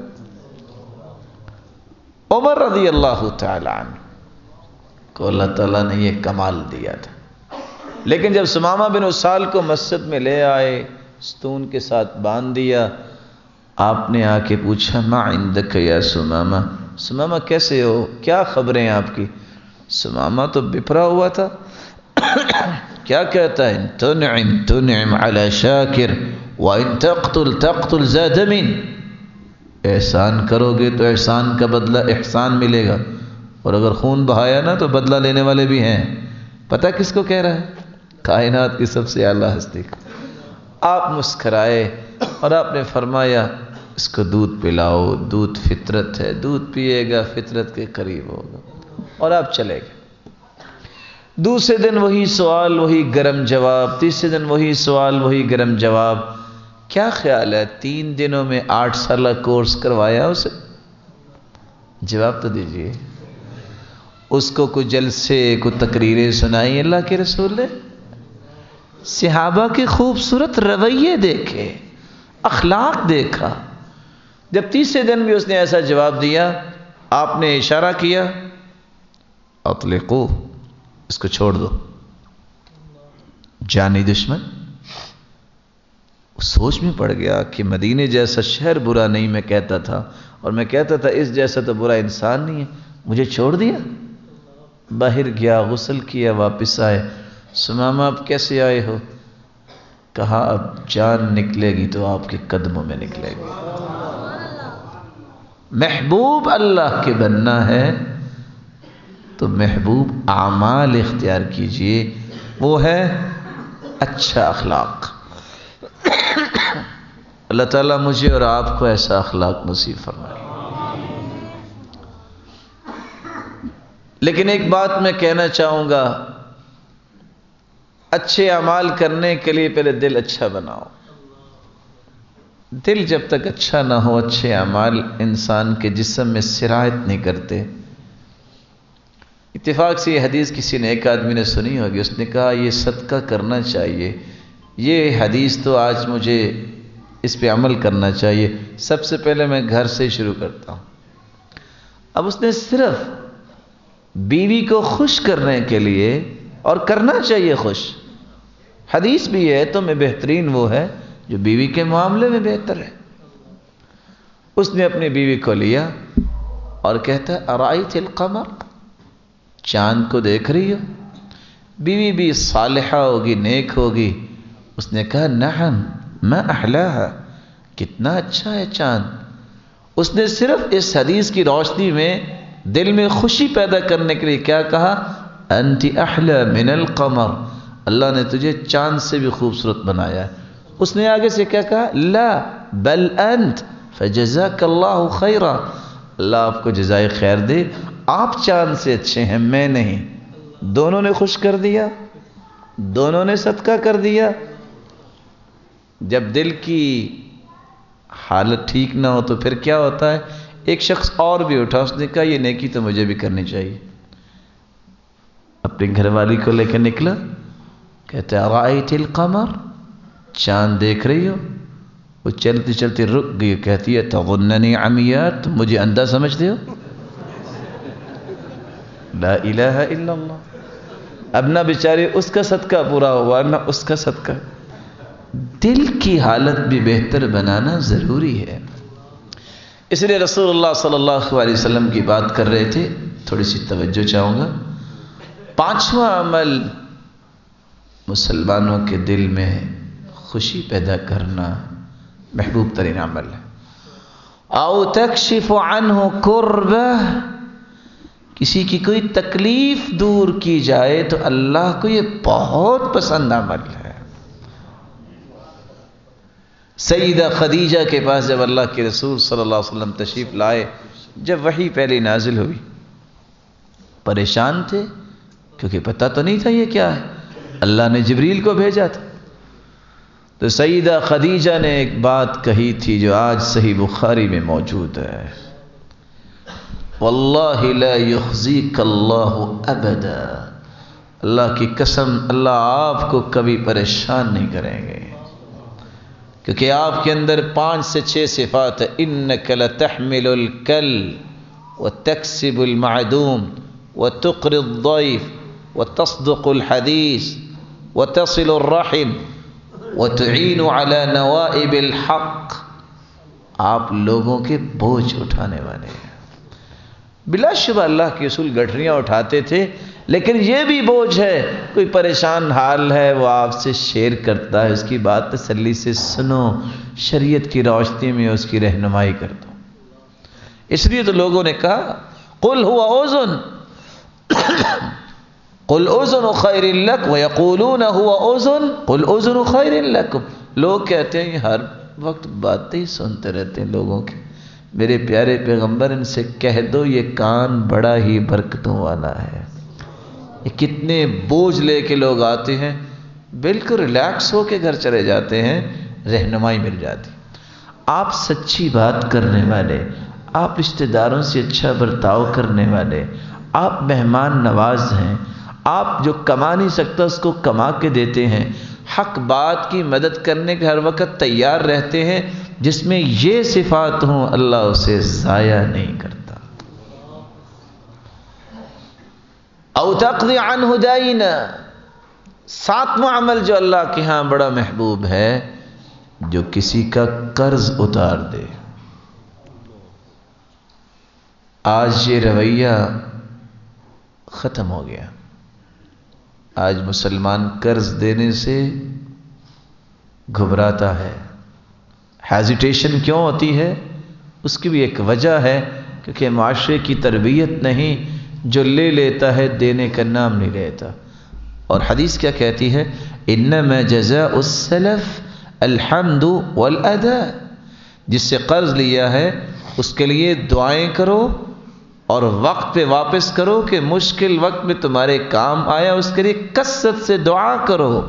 عمر رضی اللہ تعالی عنہ کو اللہ تعالیٰ نے یہ کمال دیا تھا، لیکن جب سمامہ بن اسال کو مسجد میں لے آئے، ستون کے ساتھ باندھ دیا، آپ نے آ کے پوچھا ما عندک یا سمامہ، سمامہ کیسے ہو، کیا خبریں آپ کی؟ سمامہ تو بپھرا ہوا تھا۔ کیا کہتا ہے؟ تنعم تنعم علی شاکر وان تقتل تقتل ذات من، احسان کرو گے تو احسان کا بدلہ احسان ملے گا، اور اگر خون بہایا نا تو بدلہ لینے والے بھی ہیں۔ پتہ کس کو کہہ رہا ہے؟ کائنات کی سب سے اعلیٰ ہستی۔ آپ مسکرائے اور آپ نے فرمایا اس کو دودھ پلاؤ، دودھ فطرت ہے، دودھ پیے گا فطرت کے قریب ہوگا، اور آپ چلے گئے۔ دوسرے دن وہی سوال وہی گرم جواب، تیسرے دن وہی سوال وہی گرم جواب، کیا خیال ہے 3 دنوں میں 8 سالہ کورس کروایا اسے؟ جواب تو دیجئے۔ اس کو کوئی جلسے کوئی تقریریں سنائی اللہ کے رسول نے؟ صحابہ کے خوبصورت رویے دیکھے، اخلاق دیکھا۔ جب تیسرے دن بھی اس نے ایسا جواب دیا، آپ نے اشارہ کیا اطلقو، اس کو چھوڑ دو، جانی دشمن۔ سوچ میں پڑ گیا کہ مدینے جیسا شہر برا نہیں میں کہتا تھا، اور میں کہتا تھا اس جیسا تو برا انسان نہیں ہے، مجھے چھوڑ دیا۔ باہر گیا، غسل کیا، واپس آئے۔ سمامہ اب کیسے آئے ہو؟ کہا اب جان نکلے گی تو آپ کے قدموں میں نکلے گی۔ محبوب اللہ کے بننا ہے تو محبوب اعمال اختیار کیجئے، وہ ہے اچھا اخلاق۔ اللہ تعالیٰ مجھے اور آپ کو ایسا اخلاق نصیب فرمائے۔ لیکن ایک بات میں کہنا چاہوں گا، اچھے اعمال کرنے کے لیے پہلے دل اچھا بناؤ۔ دل جب تک اچھا نہ ہو، اچھے اعمال انسان کے جسم میں سرایت نہیں کرتے۔ اتفاق سے یہ حدیث کسی نے ایک آدمی نے سنی ہوگی، اس نے کہا یہ صدقہ کرنا چاہیے، یہ حدیث تو آج مجھے اس پہ عمل کرنا چاہیے، سب سے پہلے میں گھر سے شروع کرتا ہوں۔ اب اس نے صرف بیوی کو خوش کرنے کے لیے، اور کرنا چاہیے خوش، حدیث بھی ہے تو میں بہترین وہ ہے جو بیوی کے معاملے میں بہتر ہے۔ اس نے اپنی بیوی کو لیا اور کہتا ہے ارائیت القمر، چاند کو دیکھ رہی ہو؟ بیوی بھی صالحہ ہوگی، نیک ہوگی۔ اس نے کہا نعم ما احلاها، کتنا اچھا ہے چاند۔ اس نے صرف اس حدیث کی روشنی میں دل میں خوشی پیدا کرنے کے لیے کیا کہا؟ انت احلی من القمر، اللہ نے تجھے چاند سے بھی خوبصورت بنایا ہے۔ اس نے آگے سے کیا کہا؟ لا بل انت فجزاک اللہ خیرا، اللہ آپ کو جزائے خیر دے، آپ چاند سے اچھے ہیں، میں نہیں۔ دونوں نے خوش کر دیا، دونوں نے صدقہ کر دیا۔ جب دل کی حالت ٹھیک نہ ہو تو پھر کیا ہوتا ہے؟ ایک شخص اور بھی اٹھا، اس نے کہا یہ نیکی تو مجھے بھی کرنی چاہیے۔ اپنی گھر والی کو لے کے نکلا، کہتے ارائیت القمر، چاند دیکھ رہی ہو؟ وہ چلتی چلتی رک گئی، کہتی ہے تظننی عمیات، تم مجھے اندھا سمجھتے ہو؟ لا الہ الا اللہ۔ اب نہ بیچاری اس کا صدقہ پورا ہوا نہ اس کا صدقہ۔ دل کی حالت بھی بہتر بنانا ضروری ہے۔ اس لیے رسول اللہ صلی اللہ علیہ وسلم کی بات کر رہے تھے، تھوڑی سی توجہ چاہوں گا۔ 5واں عمل مسلمانوں کے دل میں خوشی پیدا کرنا محبوب ترین عمل ہے۔ او تکشف عنہ کربہ، کسی کی کوئی تکلیف دور کی جائے تو اللہ کو یہ بہت پسند عمل ہے۔ سیدہ خدیجہ کے پاس جب اللہ کے رسول صلی اللہ علیہ وسلم تشریف لائے، جب وحی پہلی نازل ہوئی، پریشان تھے کیونکہ پتہ تو نہیں تھا یہ کیا ہے، اللہ نے جبریل کو بھیجا تھا۔ تو سیدہ خدیجہ نے ایک بات کہی تھی جو آج صحیح بخاری میں موجود ہے، واللہ لا یخزیک اللہ ابدا، اللہ کی قسم اللہ آپ کو کبھی پریشان نہیں کریں گے، کیونکہ آپ کے اندر 5 سے 6 صفات ہے۔ انک لتحمل الکل وتکسب المعدوم وتقری الضیف وتصدق الحدیث وتصل الرحم وتعین علی نوائب الحق، آپ لوگوں کے بوجھ اٹھانے والے ہیں۔ بلا شبہ اللہ کے رسول گٹھریاں اٹھاتے تھے، لیکن یہ بھی بوجھ ہے، کوئی پریشان حال ہے وہ آپ سے شیئر کرتا ہے، اس کی بات تسلی سے سنو، شریعت کی روشنی میں اس کی رہنمائی کر دو۔ اس لیے تو لوگوں نے کہا قل هو اذن قل اذن خیر لک ویقولون هو اذن قل اذن خیر لکم، لوگ کہتے ہیں ہر وقت باتیں ہی سنتے رہتے ہیں لوگوں کی، میرے پیارے پیغمبر ان سے کہہ دو یہ کان بڑا ہی برکتوں والا ہے۔ یہ کتنے بوجھ لے کے لوگ آتے ہیں، بالکل ریلیکس ہو کے گھر چلے جاتے ہیں، رہنمائی مل جاتی. آپ سچی بات کرنے والے، آپ رشتہ داروں سے اچھا برتاؤ کرنے والے، آپ مہمان نواز ہیں، آپ جو کما نہیں سکتا اس کو کما کے دیتے ہیں، حق بات کی مدد کرنے کے ہر وقت تیار رہتے ہیں، جس میں یہ صفات ہوں اللہ اسے ضائع نہیں کرتا. او تقضی عنہ دین، ساتواں عمل جو اللہ کے ہاں بڑا محبوب ہے، جو کسی کا قرض اتار دے. آج یہ رویہ ختم ہو گیا. آج مسلمان قرض دینے سے گھبراتا ہے. ہیزیٹیشن کیوں ہوتی ہے؟ اس کی بھی ایک وجہ ہے، کیونکہ معاشرے کی تربیت نہیں. جو لے لیتا ہے دینے کا نام نہیں لیتا. اور حدیث کیا کہتی ہے؟ انما جزاء السلف الحمد والادا. جس سے قرض لیا ہے اس کے لیے دعائیں کرو اور وقت پہ واپس کرو کہ مشکل وقت میں تمہارے کام آیا، اس کے لیے کثرت سے دعا کرو.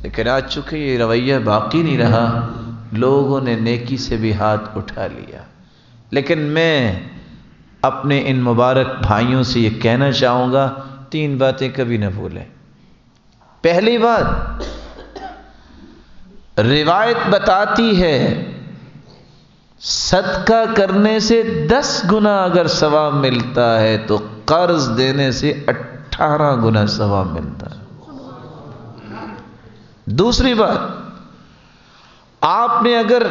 لیکن آج چونکہ یہ رویہ باقی نہیں رہا، لوگوں نے نیکی سے بھی ہاتھ اٹھا لیا. لیکن میں اپنے ان مبارک بھائیوں سے یہ کہنا چاہوں گا، 3 باتیں کبھی نہ بھولیں. پہلی بات، روایت بتاتی ہے صدقہ کرنے سے 10 گنا اگر ثواب ملتا ہے تو قرض دینے سے 18 گنا ثواب ملتا ہے. دوسری بات، آپ نے اگر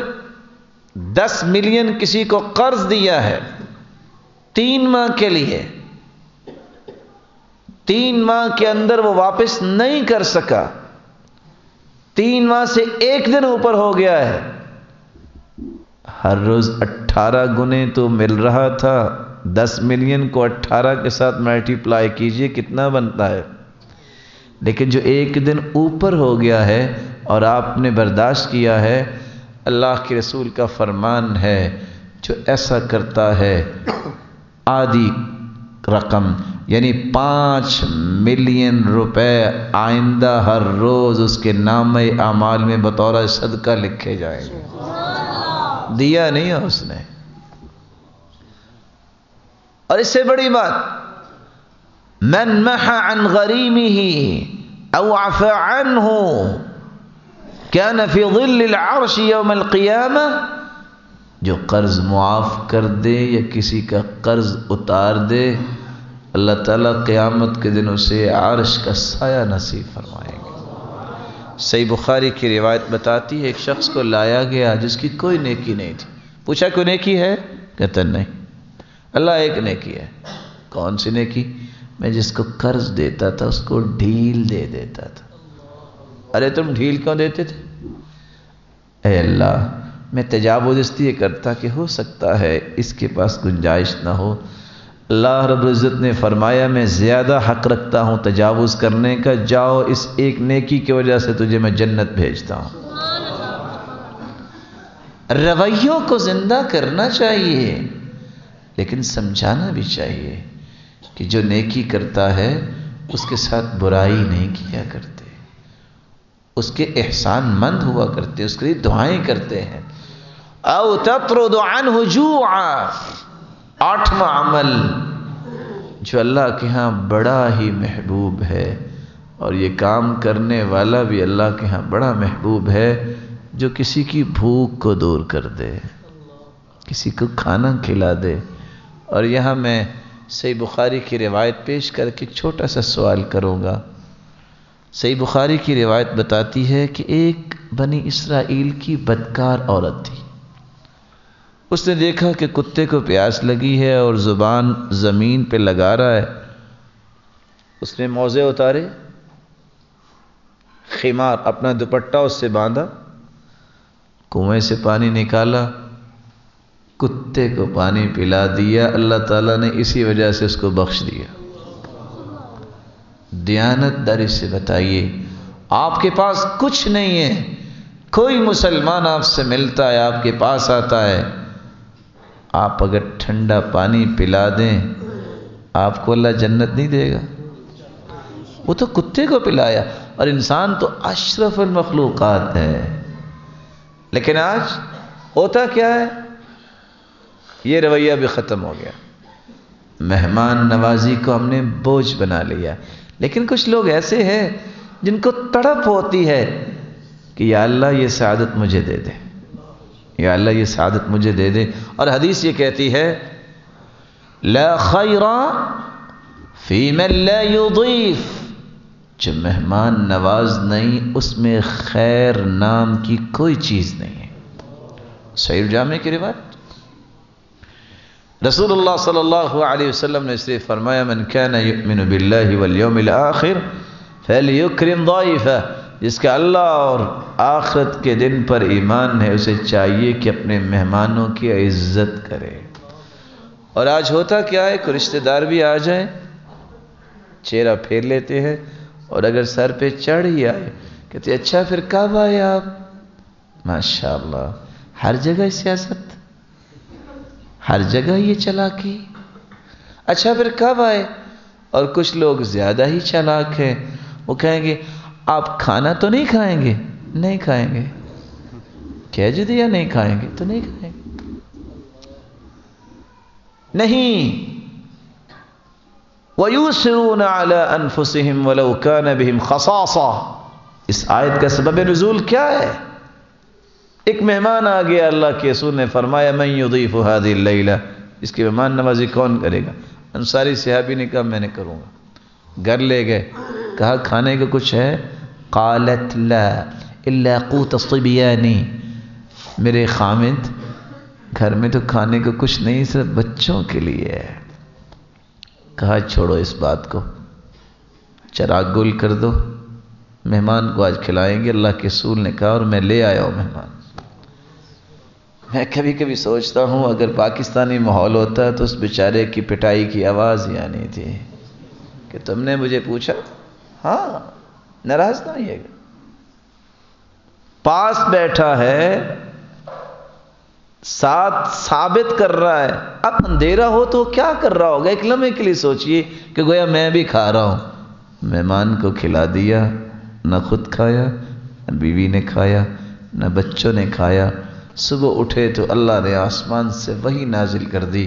10 ملین کسی کو قرض دیا ہے 3 ماہ کے لیے، 3 ماہ کے اندر وہ واپس نہیں کر سکا، 3 ماہ سے 1 دن اوپر ہو گیا ہے، ہر روز 18 گنے تو مل رہا تھا. 10 ملین کو 18 کے ساتھ ملٹیپلائی کیجئے کتنا بنتا ہے. لیکن جو 1 دن اوپر ہو گیا ہے اور آپ نے برداشت کیا ہے، اللہ کے رسول کا فرمان ہے جو ایسا کرتا ہے آدھی رقم یعنی 5 ملین روپے آئندہ ہر روز اس کے نامہ اعمال میں بطور صدقہ لکھے جائیں گے. دیا نہیں ہے اس نے. اور اس سے بڑی بات، من محى عن غریمه او عفى عنه كان في ظل العرش يوم القيامة. جو قرض معاف کر دے یا کسی کا قرض اتار دے، اللہ تعالیٰ قیامت کے دن اسے عرش کا سایہ نصیب فرمائے گا. صحیح بخاری کی روایت بتاتی ہے ایک شخص کو لایا گیا جس کی کوئی نیکی نہیں تھی. پوچھا کوئی نیکی ہے؟ کہتا نہیں. اللہ ایک نیکی ہے. کون سی نیکی؟ میں جس کو قرض دیتا تھا اس کو ڈھیل دے دیتا تھا. ارے تم ڈھیل کیوں دیتے تھے؟ اے اللہ میں تجاوز اس لیے کرتا کہ ہو سکتا ہے اس کے پاس گنجائش نہ ہو. اللہ رب العزت نے فرمایا میں زیادہ حق رکھتا ہوں تجاوز کرنے کا، جاؤ اس ایک نیکی کی وجہ سے تجھے میں جنت بھیجتا ہوں. رویوں کو زندہ کرنا چاہیے، لیکن سمجھانا بھی چاہیے کہ جو نیکی کرتا ہے اس کے ساتھ برائی نہیں کیا کرتے، اس کے احسان مند ہوا کرتے، اس کے لیے دعائیں کرتے ہیں. او تطرد عنہ جوعا، 8واں عمل جو اللہ کے ہاں بڑا ہی محبوب ہے، اور یہ کام کرنے والا بھی اللہ کے ہاں بڑا محبوب ہے، جو کسی کی بھوک کو دور کر دے، کسی کو کھانا کھلا دے. اور یہاں میں صحیح بخاری کی روایت پیش کر کے چھوٹا سا سوال کروں گا. صحیح بخاری کی روایت بتاتی ہے کہ ایک بنی اسرائیل کی بدکار عورت تھی. اس نے دیکھا کہ کتے کو پیاس لگی ہے اور زبان زمین پہ لگا رہا ہے. اس نے موزے اتارے، خمار اپنا دوپٹہ اس سے باندھا، کنویں سے پانی نکالا، کتے کو پانی پلا دیا. اللہ تعالیٰ نے اسی وجہ سے اس کو بخش دیا. دیانت داری سے بتائیے، آپ کے پاس کچھ نہیں ہے، کوئی مسلمان آپ سے ملتا ہے، آپ کے پاس آتا ہے، آپ اگر ٹھنڈا پانی پلا دیں آپ کو اللہ جنت نہیں دے گا؟ وہ تو کتے کو پلایا. اور انسان تو اشرف المخلوقات ہے. لیکن آج ہوتا کیا ہے؟ یہ رویہ بھی ختم ہو گیا. مہمان نوازی کو ہم نے بوجھ بنا لیا. لیکن کچھ لوگ ایسے ہیں جن کو تڑپ ہوتی ہے کہ یا اللہ یہ سعادت مجھے دے دے، یا اللہ یہ سعادت مجھے دے دے. اور حدیث یہ کہتی ہے لا خیر فی من لا یضیف، جو مہمان نواز نہیں اس میں خیر نام کی کوئی چیز نہیں ہے. صحیح جامع کی روایت. رسول اللہ صلی اللہ علیہ وسلم نے اس لیے فرمایا من کان یؤمن باللہ والیوم الآخر فلیکرم ضیفہ، جس کا اللہ اور آخرت کے دن پر ایمان ہے اسے چاہیے کہ اپنے مہمانوں کی عزت کرے. اور آج ہوتا کیا ہے؟ کوئی رشتہ دار بھی آ جائے چہرہ پھیر لیتے ہیں، اور اگر سر پہ چڑھ ہی آئے کہتے اچھا پھر کب آئے آپ؟ ماشاءاللہ ہر جگہ سیاست، ہر جگہ یہ چالاکی. اچھا پھر کب آئے؟ اور کچھ لوگ زیادہ ہی چالاک ہیں، وہ کہیں گے آپ کھانا تو نہیں کھائیں گے؟ نہیں کھائیں گے. کہہ جو دیا نہیں کھائیں گے تو نہیں کھائیں گے. نہیں. وَيُؤْثِرُونَ عَلَىٰ أَنفُسِهِمْ وَلَوْ كَانَ بِهِمْ خَصَاصَةٌ. اس آیت کا سبب نزول کیا ہے؟ ایک مہمان آ گیا، اللہ کے رسول نے فرمایا من یضیف هذه الليلہ، اس کی مہمان نوازی کون کرے گا؟ انصاری صحابی نے کہا میں نے کروں گا. گھر لے گئے، کہا کھانے کا کچھ ہے؟ قالت لا الا قوت الصبیان، میرے خامد گھر میں تو کھانے کا کچھ نہیں، صرف بچوں کے لیے ہے. کہا چھوڑو اس بات کو، چراغ گل کر دو، مہمان کو آج کھلائیں گے. اللہ کے رسول نے کہا اور میں لے آیا ہوں مہمان. میں کبھی کبھی سوچتا ہوں اگر پاکستانی ماحول ہوتا تو اس بیچارے کی پٹائی کی آواز ہی آنی تھی کہ تم نے مجھے پوچھا. ہاں ناراض نہ ہوئیے گا، پاس بیٹھا ہے، ساتھ ثابت کر رہا ہے. اب اندھیرا ہو تو کیا کر رہا ہوگا؟ ایک لمحے کے لیے سوچئے کہ گویا میں بھی کھا رہا ہوں. مہمان کو کھلا دیا، نہ خود کھایا، نہ بیوی نے کھایا، نہ بچوں نے کھایا. صبح اٹھے تو اللہ نے آسمان سے وحی نازل کر دی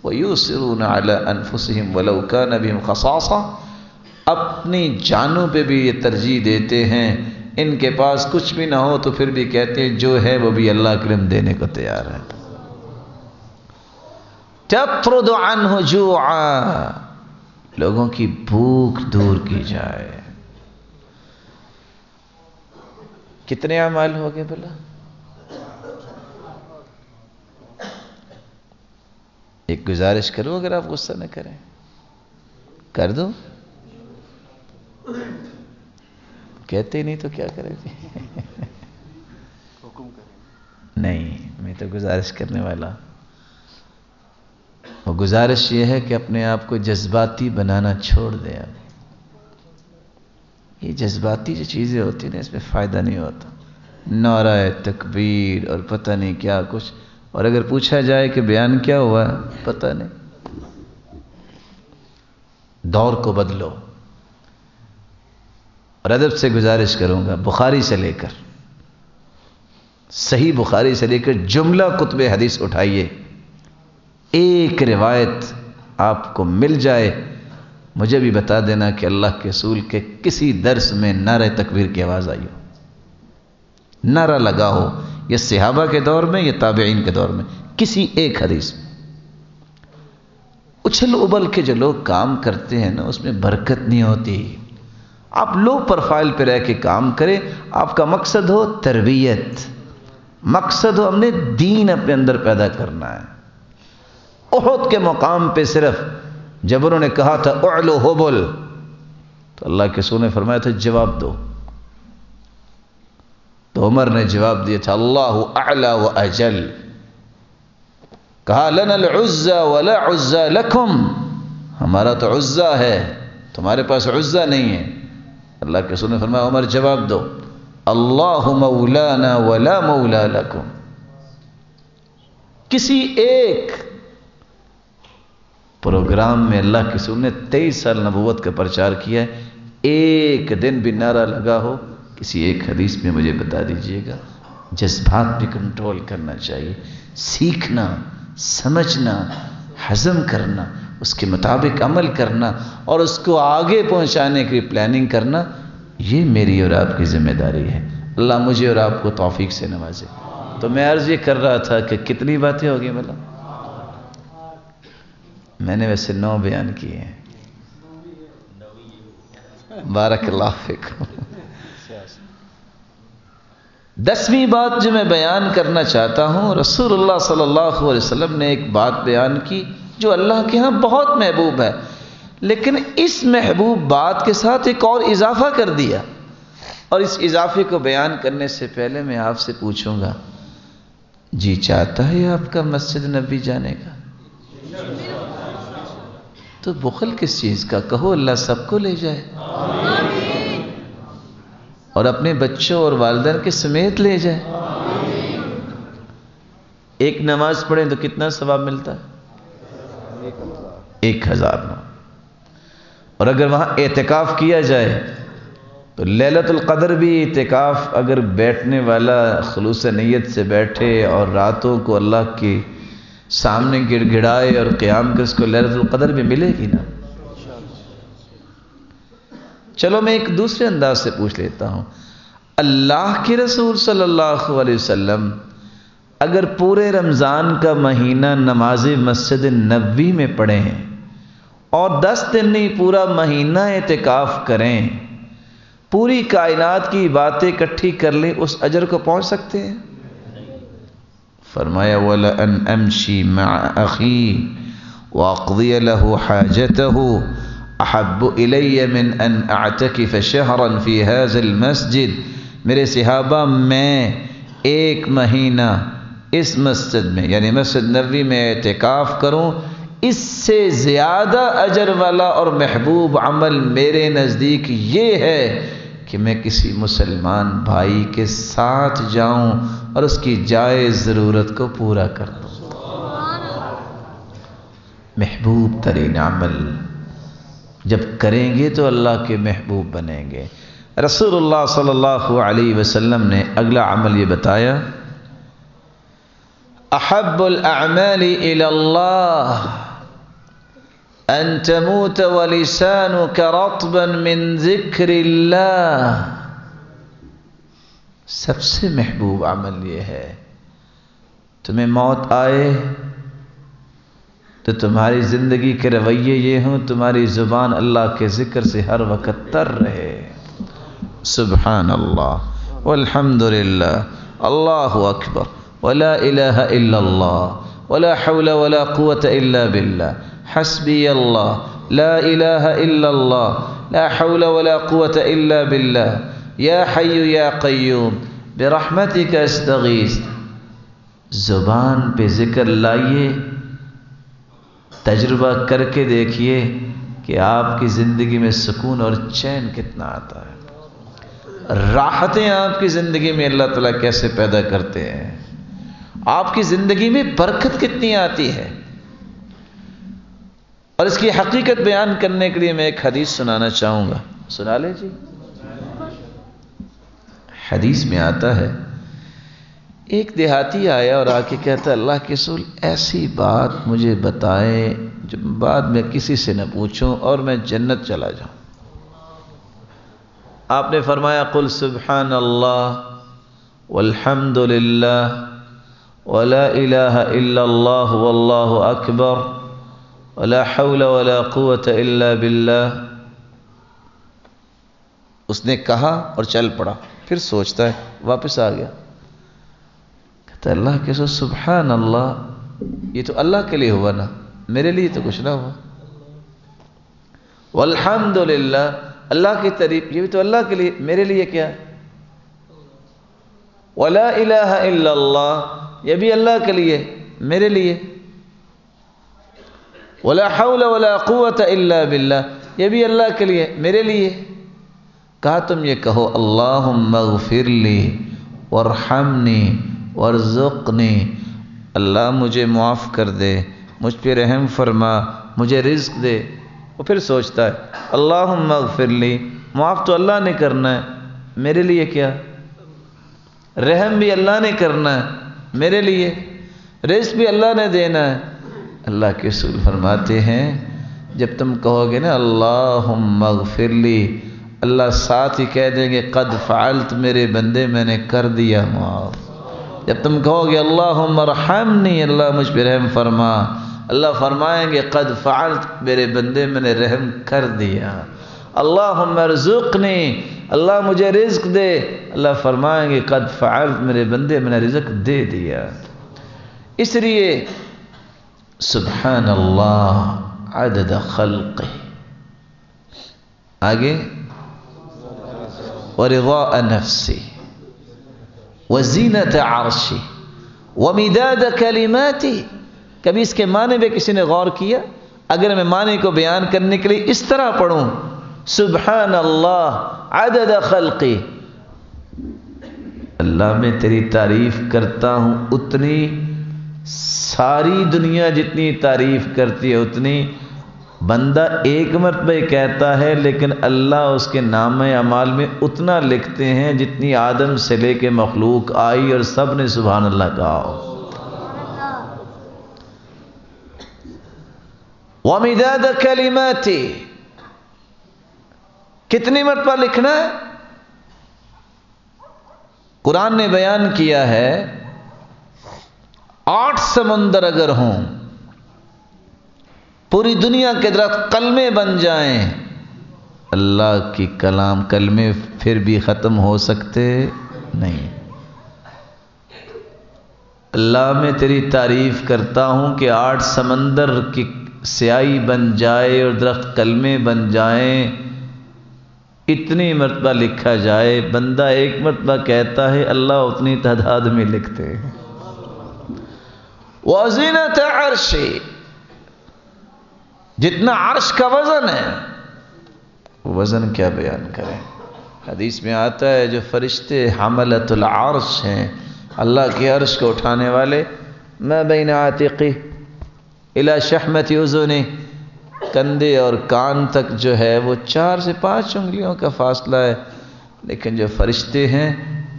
وَيُؤْثِرُونَ عَلَىٰ أَنفُسِهِمْ وَلَوْ كَانَ بِهِمْ خَصَاصَةٌ. اپنی جانوں پہ بھی یہ ترجیح دیتے ہیں، ان کے پاس کچھ بھی نہ ہو تو پھر بھی کہتے ہیں جو ہے وہ بھی اللہ کے لیے دینے کو تیار ہے. تَطْرُدُ عَنْهُ جُوعًا، لوگوں کی بھوک دور کی جائے. کتنے اعمال ہو گئے بلا؟ ایک گزارش کرو اگر آپ غصہ نہ کریں، کر دو. کہتے نہیں تو کیا کرے گی؟ نہیں، میں تو گزارش کرنے والا. وہ گزارش یہ ہے کہ اپنے آپ کو جذباتی بنانا چھوڑ دیں. یہ جذباتی جو چیزیں ہوتی ہیں نا اس میں فائدہ نہیں ہوتا. نعرہ تکبیر اور پتہ نہیں کیا کچھ، اور اگر پوچھا جائے کہ بیان کیا ہوا ہے پتہ نہیں. دور کو بدلو. اور ادب سے گزارش کروں گا، بخاری سے لے کر صحیح بخاری سے لے کر جملہ کتب حدیث اٹھائیے، ایک روایت آپ کو مل جائے مجھے بھی بتا دینا کہ اللہ کے رسول کے کسی درس میں نعرہ تکبیر کی آواز آئی ہو، نعرہ لگا ہو، یہ صحابہ کے دور میں یا تابعین کے دور میں، کسی ایک حدیث میں. اچھل ابل کے جو لوگ کام کرتے ہیں نا اس میں برکت نہیں ہوتی. آپ لو پروفائل پہ رہ کے کام کریں. آپ کا مقصد ہو تربیت، مقصد ہو ہم نے دین اپنے اندر پیدا کرنا ہے. احد کے مقام پہ صرف جب انہوں نے کہا تھا اعلو حبل تو اللہ کے رسول نے فرمایا تھا جواب دو. تو عمر نے جواب دیا تھا اللہ اعلی و اجل. کہا لنا العزى ولا عزى لكم، ہمارا تو عزہ ہے تمہارے پاس عزہ نہیں ہے. اللہ کے رسول نے فرمایا عمر جواب دو اللہ مولانا ولا مولا لکم. کسی ایک پروگرام میں اللہ کے رسول نے 23 سال نبوت کا پرچار کیا ہے، ایک دن بھی نعرہ لگا ہو کسی ایک حدیث میں مجھے بتا دیجئے گا۔ جذبات بھی کنٹرول کرنا چاہیے، سیکھنا، سمجھنا، ہضم کرنا، اس کے مطابق عمل کرنا اور اس کو آگے پہنچانے کی پلاننگ کرنا، یہ میری اور آپ کی ذمہ داری ہے۔ اللہ مجھے اور آپ کو توفیق سے نوازے۔ تو میں عرض یہ کر رہا تھا کہ کتنی باتیں ہوگی بھلا؟ میں نے ویسے 9 بیان کیے ہیں۔ بارک اللہ فیکم۔ 10ویں بات جو میں بیان کرنا چاہتا ہوں، رسول اللہ صلی اللہ علیہ وسلم نے ایک بات بیان کی جو اللہ کے ہاں بہت محبوب ہے، لیکن اس محبوب بات کے ساتھ ایک اور اضافہ کر دیا، اور اس اضافے کو بیان کرنے سے پہلے میں آپ سے پوچھوں گا، جی چاہتا ہے آپ کا مسجد نبی جانے کا؟ تو بخل کس چیز کا؟ کہو اللہ سب کو لے جائے اور اپنے بچوں اور والدین کے سمیت لے جائے۔ ایک نماز پڑھیں تو کتنا ثواب ملتا ہے؟ 1000 اور اگر وہاں اعتکاف کیا جائے تو لیلۃ القدر بھی اعتکاف اگر بیٹھنے والا خلوص نیت سے بیٹھے اور راتوں کو اللہ کے سامنے گڑ گڑائے اور قیام کر، اس کو لیلۃ القدر بھی ملے گی نا۔ چلو میں ایک دوسرے انداز سے پوچھ لیتا ہوں، اللہ کے رسول صلی اللہ علیہ وسلم اگر پورے رمضان کا مہینہ نماز مسجد نبوی میں پڑھیں اور 10 دن نہیں پورا مہینہ اعتکاف کریں، پوری کائنات کی باتیں اکٹھی کر لیں، اس اجر کو پہنچ سکتے ہیں؟ فرمایا وَلَأَنْ أَمْشِي مَعَ أَخِي وَأَقْضِيَ لَهُ حَاجَتَهُ احب الی من ان اعتکف شہرا فی هذا المسجد۔ میرے صحابہ، میں 1 مہینہ اس مسجد میں یعنی مسجد نبوی میں اعتکاف کروں، اس سے زیادہ اجر والا اور محبوب عمل میرے نزدیک یہ ہے کہ میں کسی مسلمان بھائی کے ساتھ جاؤں اور اس کی جائز ضرورت کو پورا کر دوں۔ محبوب ترین عمل جب کریں گے تو اللہ کے محبوب بنیں گے۔ رسول اللہ صلی اللہ علیہ وسلم نے اگلا عمل یہ بتایا، احب الاعمال الى اللہ ان تموت ولسانك رطبا من ذکر اللہ۔ سب سے محبوب عمل یہ ہے تمہیں موت آئے تو تمہاری زندگی کے رویے یہ ہوں، تمہاری زبان اللہ کے ذکر سے ہر وقت تر رہے، سبحان اللہ والحمد للہ، اللہ اکبر، ولا الہ الا اللہ، ولا حول ولا قوة الا باللہ، حسبی اللہ، لا الہ الا اللہ، لا حول ولا قوة الا باللہ، یا حی یا قیوم برحمتک استغیث۔ زبان پہ ذکر لائیے، تجربہ کر کے دیکھیے کہ آپ کی زندگی میں سکون اور چین کتنا آتا ہے، راحتیں آپ کی زندگی میں اللہ تعالیٰ کیسے پیدا کرتے ہیں، آپ کی زندگی میں برکت کتنی آتی ہے۔ اور اس کی حقیقت بیان کرنے کے لیے میں ایک حدیث سنانا چاہوں گا، سنا لیں جی۔ حدیث میں آتا ہے، ایک دیہاتی آیا اور آ کے کہتا، اللہ کے رسول ایسی بات مجھے بتائیں جو بعد میں کسی سے نہ پوچھوں اور میں جنت چلا جاؤں۔ آپ نے فرمایا، قل سبحان اللہ والحمد للہ ولا الہ الا اللہ واللہ اکبر ولا حول ولا قوة الا باللہ۔ اس نے کہا اور چل پڑا، پھر سوچتا ہے، واپس آ گیا، کہتا اللہ کے سو سبحان اللہ، یہ تو اللہ کے لیے ہوا نا، میرے لیے تو کچھ نہ ہوا۔ والحمد للہ، اللہ کی تعریف، یہ بھی تو اللہ کے لیے، میرے لیے کیا؟ ولا الہ الا اللہ، یہ بھی اللہ کے لیے، میرے لیے۔ ولا حول ولا قوة الا باللہ، یہ بھی اللہ کے لیے، میرے لیے۔ کہا تم یہ کہو، اللہم اغفر لی وارحمنی وارزقنی، اللہ مجھے معاف کر دے، مجھ پہ رحم فرما، مجھے رزق دے۔ وہ پھر سوچتا ہے، اللہم اغفر لی، معاف تو اللہ نے کرنا ہے، میرے لیے کیا؟ رحم بھی اللہ نے کرنا ہے، میرے لیے رزق بھی اللہ نے دینا ہے۔ اللہ کے رسول فرماتے ہیں جب تم کہو گے نا اللہم اغفر لی، اللہ ساتھ ہی کہہ دیں گے قد فعلت، میرے بندے میں نے کر دیا معاف۔ جب تم کہو گے اللہم ارحمنی، اللہ مجھ پہ رحم فرما، اللہ فرمائیں گے قد فعلت، میرے بندے میں نے رحم کر دیا۔ اللہم ارزقنی، اللہ مجھے رزق دے، اللہ فرمائیں گے قد فعلت، میرے بندے میں نے رزق دے دیا۔ اس لیے سبحان اللہ عدد خلقہ، آگے ورضاء نفسی وزینت عرشی ومداد کلماتی۔ کبھی اس کے معنی پہ کسی نے غور کیا؟ اگر میں معنی کو بیان کرنے کے لیے اس طرح پڑھوں سبحان اللہ عدد خلقی، اللہ میں تیری تعریف کرتا ہوں اتنی ساری دنیا جتنی تعریف کرتی ہے اتنی بندہ ایک مرتبہ کہتا ہے، لیکن اللہ اس کے نام اعمال میں اتنا لکھتے ہیں جتنی آدم سے لے کے مخلوق آئی اور سب نے سبحان اللہ کہا ہو۔ وَمِدَادَ كَلِمَاتِ، کتنی مرتبہ لکھنا ہے؟ قرآن نے بیان کیا ہے 8 سمندر اگر ہوں، پوری دنیا کے درخت کلمے بن جائیں، اللہ کی کلام کلمے پھر بھی ختم ہو سکتے نہیں۔ اللہ میں تیری تعریف کرتا ہوں کہ 8 سمندر کی سیاہی بن جائے اور درخت کلمے بن جائیں، اتنی مرتبہ لکھا جائے، بندہ ایک مرتبہ کہتا ہے اللہ اتنی تعداد میں لکھتے ہیں۔ وَزِنَةَ عَرْشِ، جتنا عرش کا وزن ہے، وزن کیا بیان کریں۔ حدیث میں آتا ہے جو فرشتے حملۃ العرش ہیں، اللہ کے عرش کو اٹھانے والے، ما بین عاتقی الی شحمۃ اذنی، کندھے اور کان تک جو ہے وہ 4 سے 5 انگلیوں کا فاصلہ ہے، لیکن جو فرشتے ہیں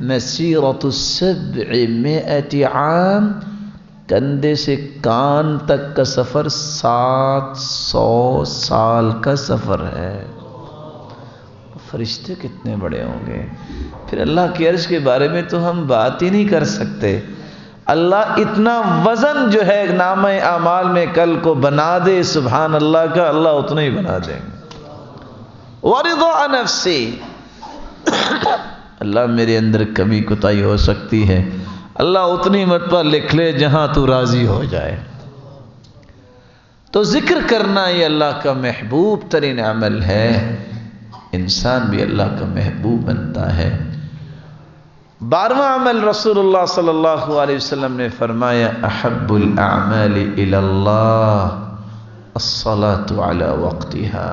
مسیرۃ 700 عام، کندھے سے کان تک کا سفر 700 سال کا سفر ہے۔ فرشتے کتنے بڑے ہوں گے؟ پھر اللہ کے عرش کے بارے میں تو ہم بات ہی نہیں کر سکتے۔ اللہ اتنا وزن جو ہے نامہ اعمال میں کل کو بنا دے سبحان اللہ کا، اللہ اتنا ہی بنا دیں گے۔ ورضاء نفسی، اللہ میرے اندر کمی کوتاہی ہو سکتی ہے، اللہ اتنی مرتبہ لکھ لے جہاں تو راضی ہو جائے۔ تو ذکر کرنا یہ اللہ کا محبوب ترین عمل ہے، انسان بھی اللہ کا محبوب بنتا ہے۔ 12واں عمل رسول اللہ صلی اللہ علیہ وسلم نے فرمایا احب الاعمال الی اللہ الصلاۃ علی وقتها،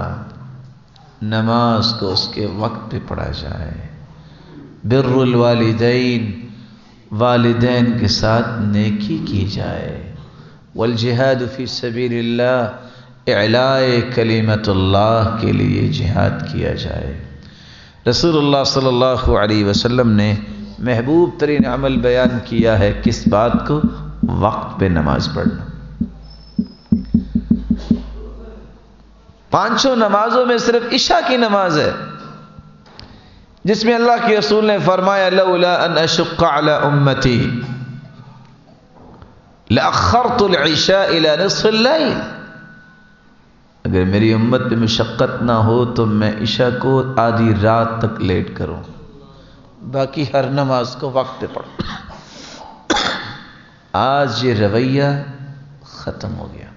نماز کو اس کے وقت پہ پڑھا جائے۔ بر الوالدین، والدین کے ساتھ نیکی کی جائے۔ والجہاد فی سبیل اللہ، اعلاء کلمت اللہ کے لیے جہاد کیا جائے۔ رسول اللہ صلی اللہ علیہ وسلم نے محبوب ترین عمل بیان کیا ہے، کس بات کو؟ وقت پہ نماز پڑھنا۔ 5 نمازوں میں صرف عشاء کی نماز ہے جس میں اللہ کے رسول نے فرمایا لولا ان اشق علی امتی لأخرت العشاء الى نصف اللیل، اگر میری امت پہ مشقت نہ ہو تو میں عشاء کو آدھی رات تک لیٹ کروں، باقی ہر نماز کو وقت پہ پڑھوں۔ آج یہ رویہ ختم ہو گیا۔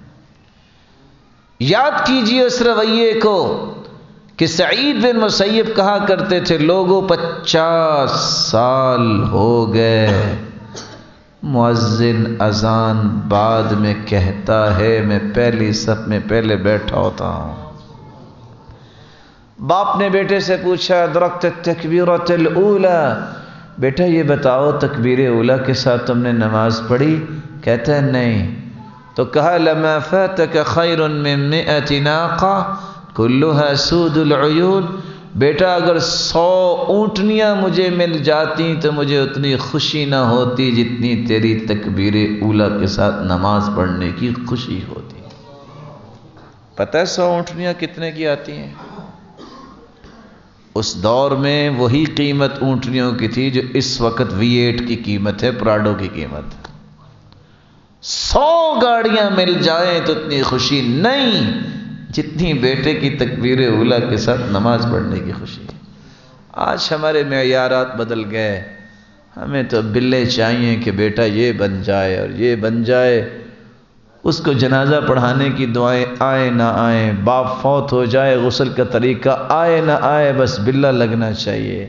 یاد کیجئے اس رویے کو کہ سعید بن مسیب کہا کرتے تھے لوگوں 50 سال ہو گئے مؤذن اذان بعد میں کہتا ہے میں پہلی صف میں پہلے بیٹھا ہوتا ہوں۔ باپ نے بیٹے سے پوچھا درکت التکبیرۃ الاولی، بیٹا یہ بتاؤ تکبیر اولی کے ساتھ تم نے نماز پڑھی؟ کہتا ہے نہیں۔ تو کہا لما فاتک خیر من 100 ناقہ کلها سود العیون، بیٹا اگر 100 اونٹنیاں مجھے مل جاتی تو مجھے اتنی خوشی نہ ہوتی جتنی تیری تکبیر اولیٰ کے ساتھ نماز پڑھنے کی خوشی ہوتی۔ پتہ ہے 100 اونٹنیاں کتنے کی آتی ہیں؟ اس دور میں وہی قیمت اونٹنیوں کی تھی جو اس وقت V8 کی قیمت ہے، پراڈو کی قیمت۔ 100 گاڑیاں مل جائیں تو اتنی خوشی نہیں جتنی بیٹے کی تکبیر اولیٰ کے ساتھ نماز پڑھنے کی خوشی۔ آج ہمارے معیارات بدل گئے، ہمیں تو بلے چاہیے کہ بیٹا یہ بن جائے اور یہ بن جائے، اس کو جنازہ پڑھانے کی دعائیں آئے نہ آئیں، باپ فوت ہو جائے غسل کا طریقہ آئے نہ آئے، بس بلا لگنا چاہیے۔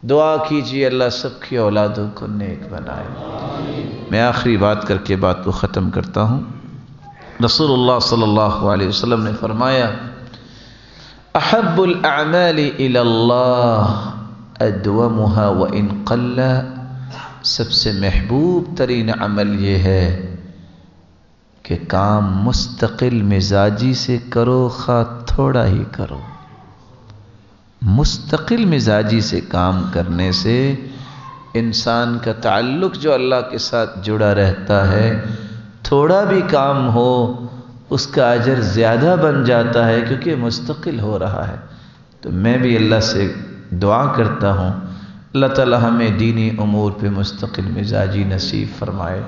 دعا کیجیے اللہ سب کی اولادوں کو نیک بنائے۔ میں آخری بات کر کے بات کو ختم کرتا ہوں۔ رسول اللہ صلی اللہ علیہ وسلم نے فرمایا احب الاعمال الى اللہ ادومها وان قل، سب سے محبوب ترین عمل یہ ہے کہ کام مستقل مزاجی سے کرو، خواہ تھوڑا ہی کرو۔ مستقل مزاجی سے کام کرنے سے انسان کا تعلق جو اللہ کے ساتھ جڑا رہتا ہے، تھوڑا بھی کام ہو اس کا اجر زیادہ بن جاتا ہے کیونکہ مستقل ہو رہا ہے۔ تو میں بھی اللہ سے دعا کرتا ہوں اللہ تعالی ہمیں دینی امور پہ مستقل مزاجی نصیب فرمائے۔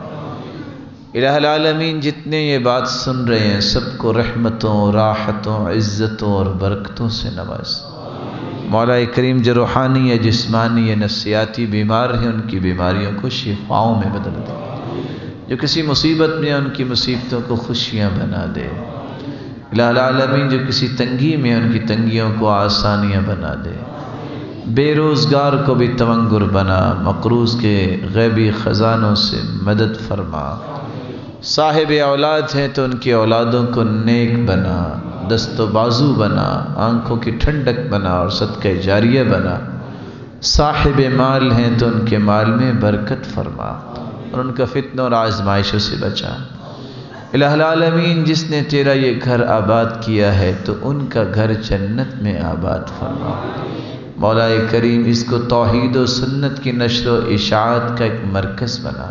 الہ العالمین جتنے یہ بات سن رہے ہیں سب کو رحمتوں، راحتوں، عزتوں اور برکتوں سے نواز۔ مولا کریم جو روحانی یا جسمانی یا نفسیاتی بیمار ہیں ان کی بیماریوں کو شفاؤں میں بدل دے، جو کسی مصیبت میں ان کی مصیبتوں کو خوشیاں بنا دے۔ الہ العالمین جو کسی تنگی میں ان کی تنگیوں کو آسانیاں بنا دے۔ بے روزگار کو بھی تونگر بنا، مقروض کے غیبی خزانوں سے مدد فرما۔ صاحب اولاد ہیں تو ان کی اولادوں کو نیک بنا، دست و بازو بنا، آنکھوں کی ٹھنڈک بنا اور صدقہ جاریہ بنا۔ صاحب مال ہیں تو ان کے مال میں برکت فرما اور ان کا فتنوں اور آزمائشوں سے بچا۔ الہ العالمین جس نے تیرا یہ گھر آباد کیا ہے تو ان کا گھر جنت میں آباد فرما۔ مولا کریم اس کو توحید و سنت کی نشر و اشاعت کا ایک مرکز بنا۔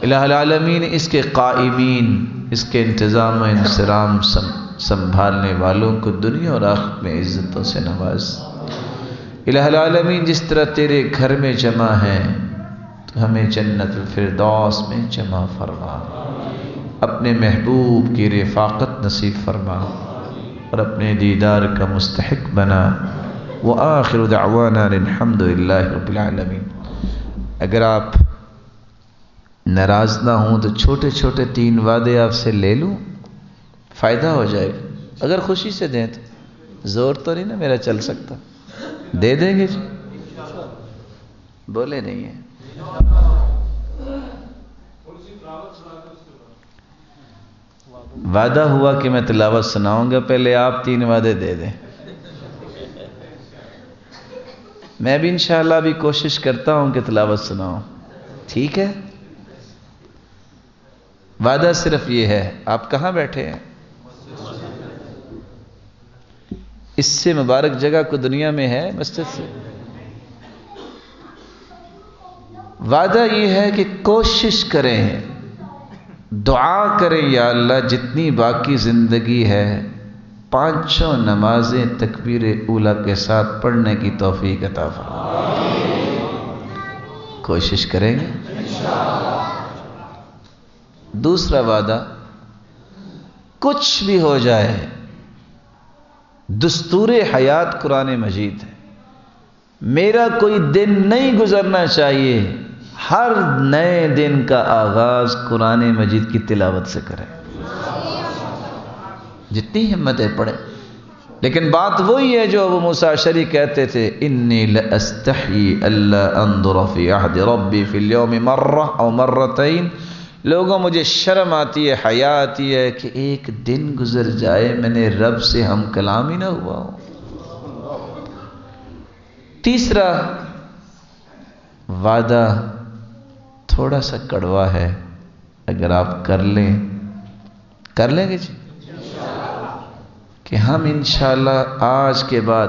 الہ العالمین اس کے قائمین، اس کے انتظام و انصرام سنبھالنے والوں کو دنیا اور آخرت میں عزتوں سے نواز۔ الہ العالمین جس طرح تیرے گھر میں جمع ہیں تو ہمیں جنت الفردوس میں جمع فرما، اپنے محبوب کی رفاقت نصیب فرما اور اپنے دیدار کا مستحق بنا۔ وآخر دعوانا الحمد للہ رب العالمین۔ اگر آپ ناراض نہ ہوں تو چھوٹے چھوٹے 3 وعدے آپ سے لے لوں، فائدہ ہو جائے گا۔ اگر خوشی سے دیں تو زور تو نہیں نا میرا چل سکتا، دے دیں گے جی؟ بولے نہیں ہیں۔ وعدہ ہوا کہ میں تلاوت سناؤں گا، پہلے آپ 3 وعدے دے دیں۔ میں بھی انشاءاللہ بھی کوشش کرتا ہوں کہ تلاوت سناؤں، ٹھیک ہے؟ وعدہ صرف یہ ہے، آپ کہاں بیٹھے ہیں؟ اس سے مبارک جگہ کو دنیا میں ہے مسجد سے؟ وعدہ یہ ہے کہ کوشش کریں، دعا کریں یا اللہ جتنی باقی زندگی ہے 5 نمازیں تکبیر اولیٰ کے ساتھ پڑھنے کی توفیق عطا فرما۔ کوشش کریں گے؟ دوسرا وعدہ، کچھ بھی ہو جائے دستور حیات قرآن مجید ہے، میرا کوئی دن نہیں گزرنا چاہیے ہر نئے دن کا آغاز قرآن مجید کی تلاوت سے کریں، جتنی ہمت ہے پڑھیں۔ لیکن بات وہی ہے جو ابو موسیٰ اشعری کہتے تھے، انی لاستحی الا انظر فی عہد ربی فی اليوم مرہ او مرتین، لوگوں مجھے شرم آتی ہے، حیا آتی ہے کہ ایک دن گزر جائے میں نے رب سے ہم کلام ہی نہ ہوا ہو۔ تیسرا وعدہ تھوڑا سا کڑوا ہے، اگر آپ کر لیں گے جی کہ ہم انشاءاللہ آج کے بعد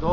2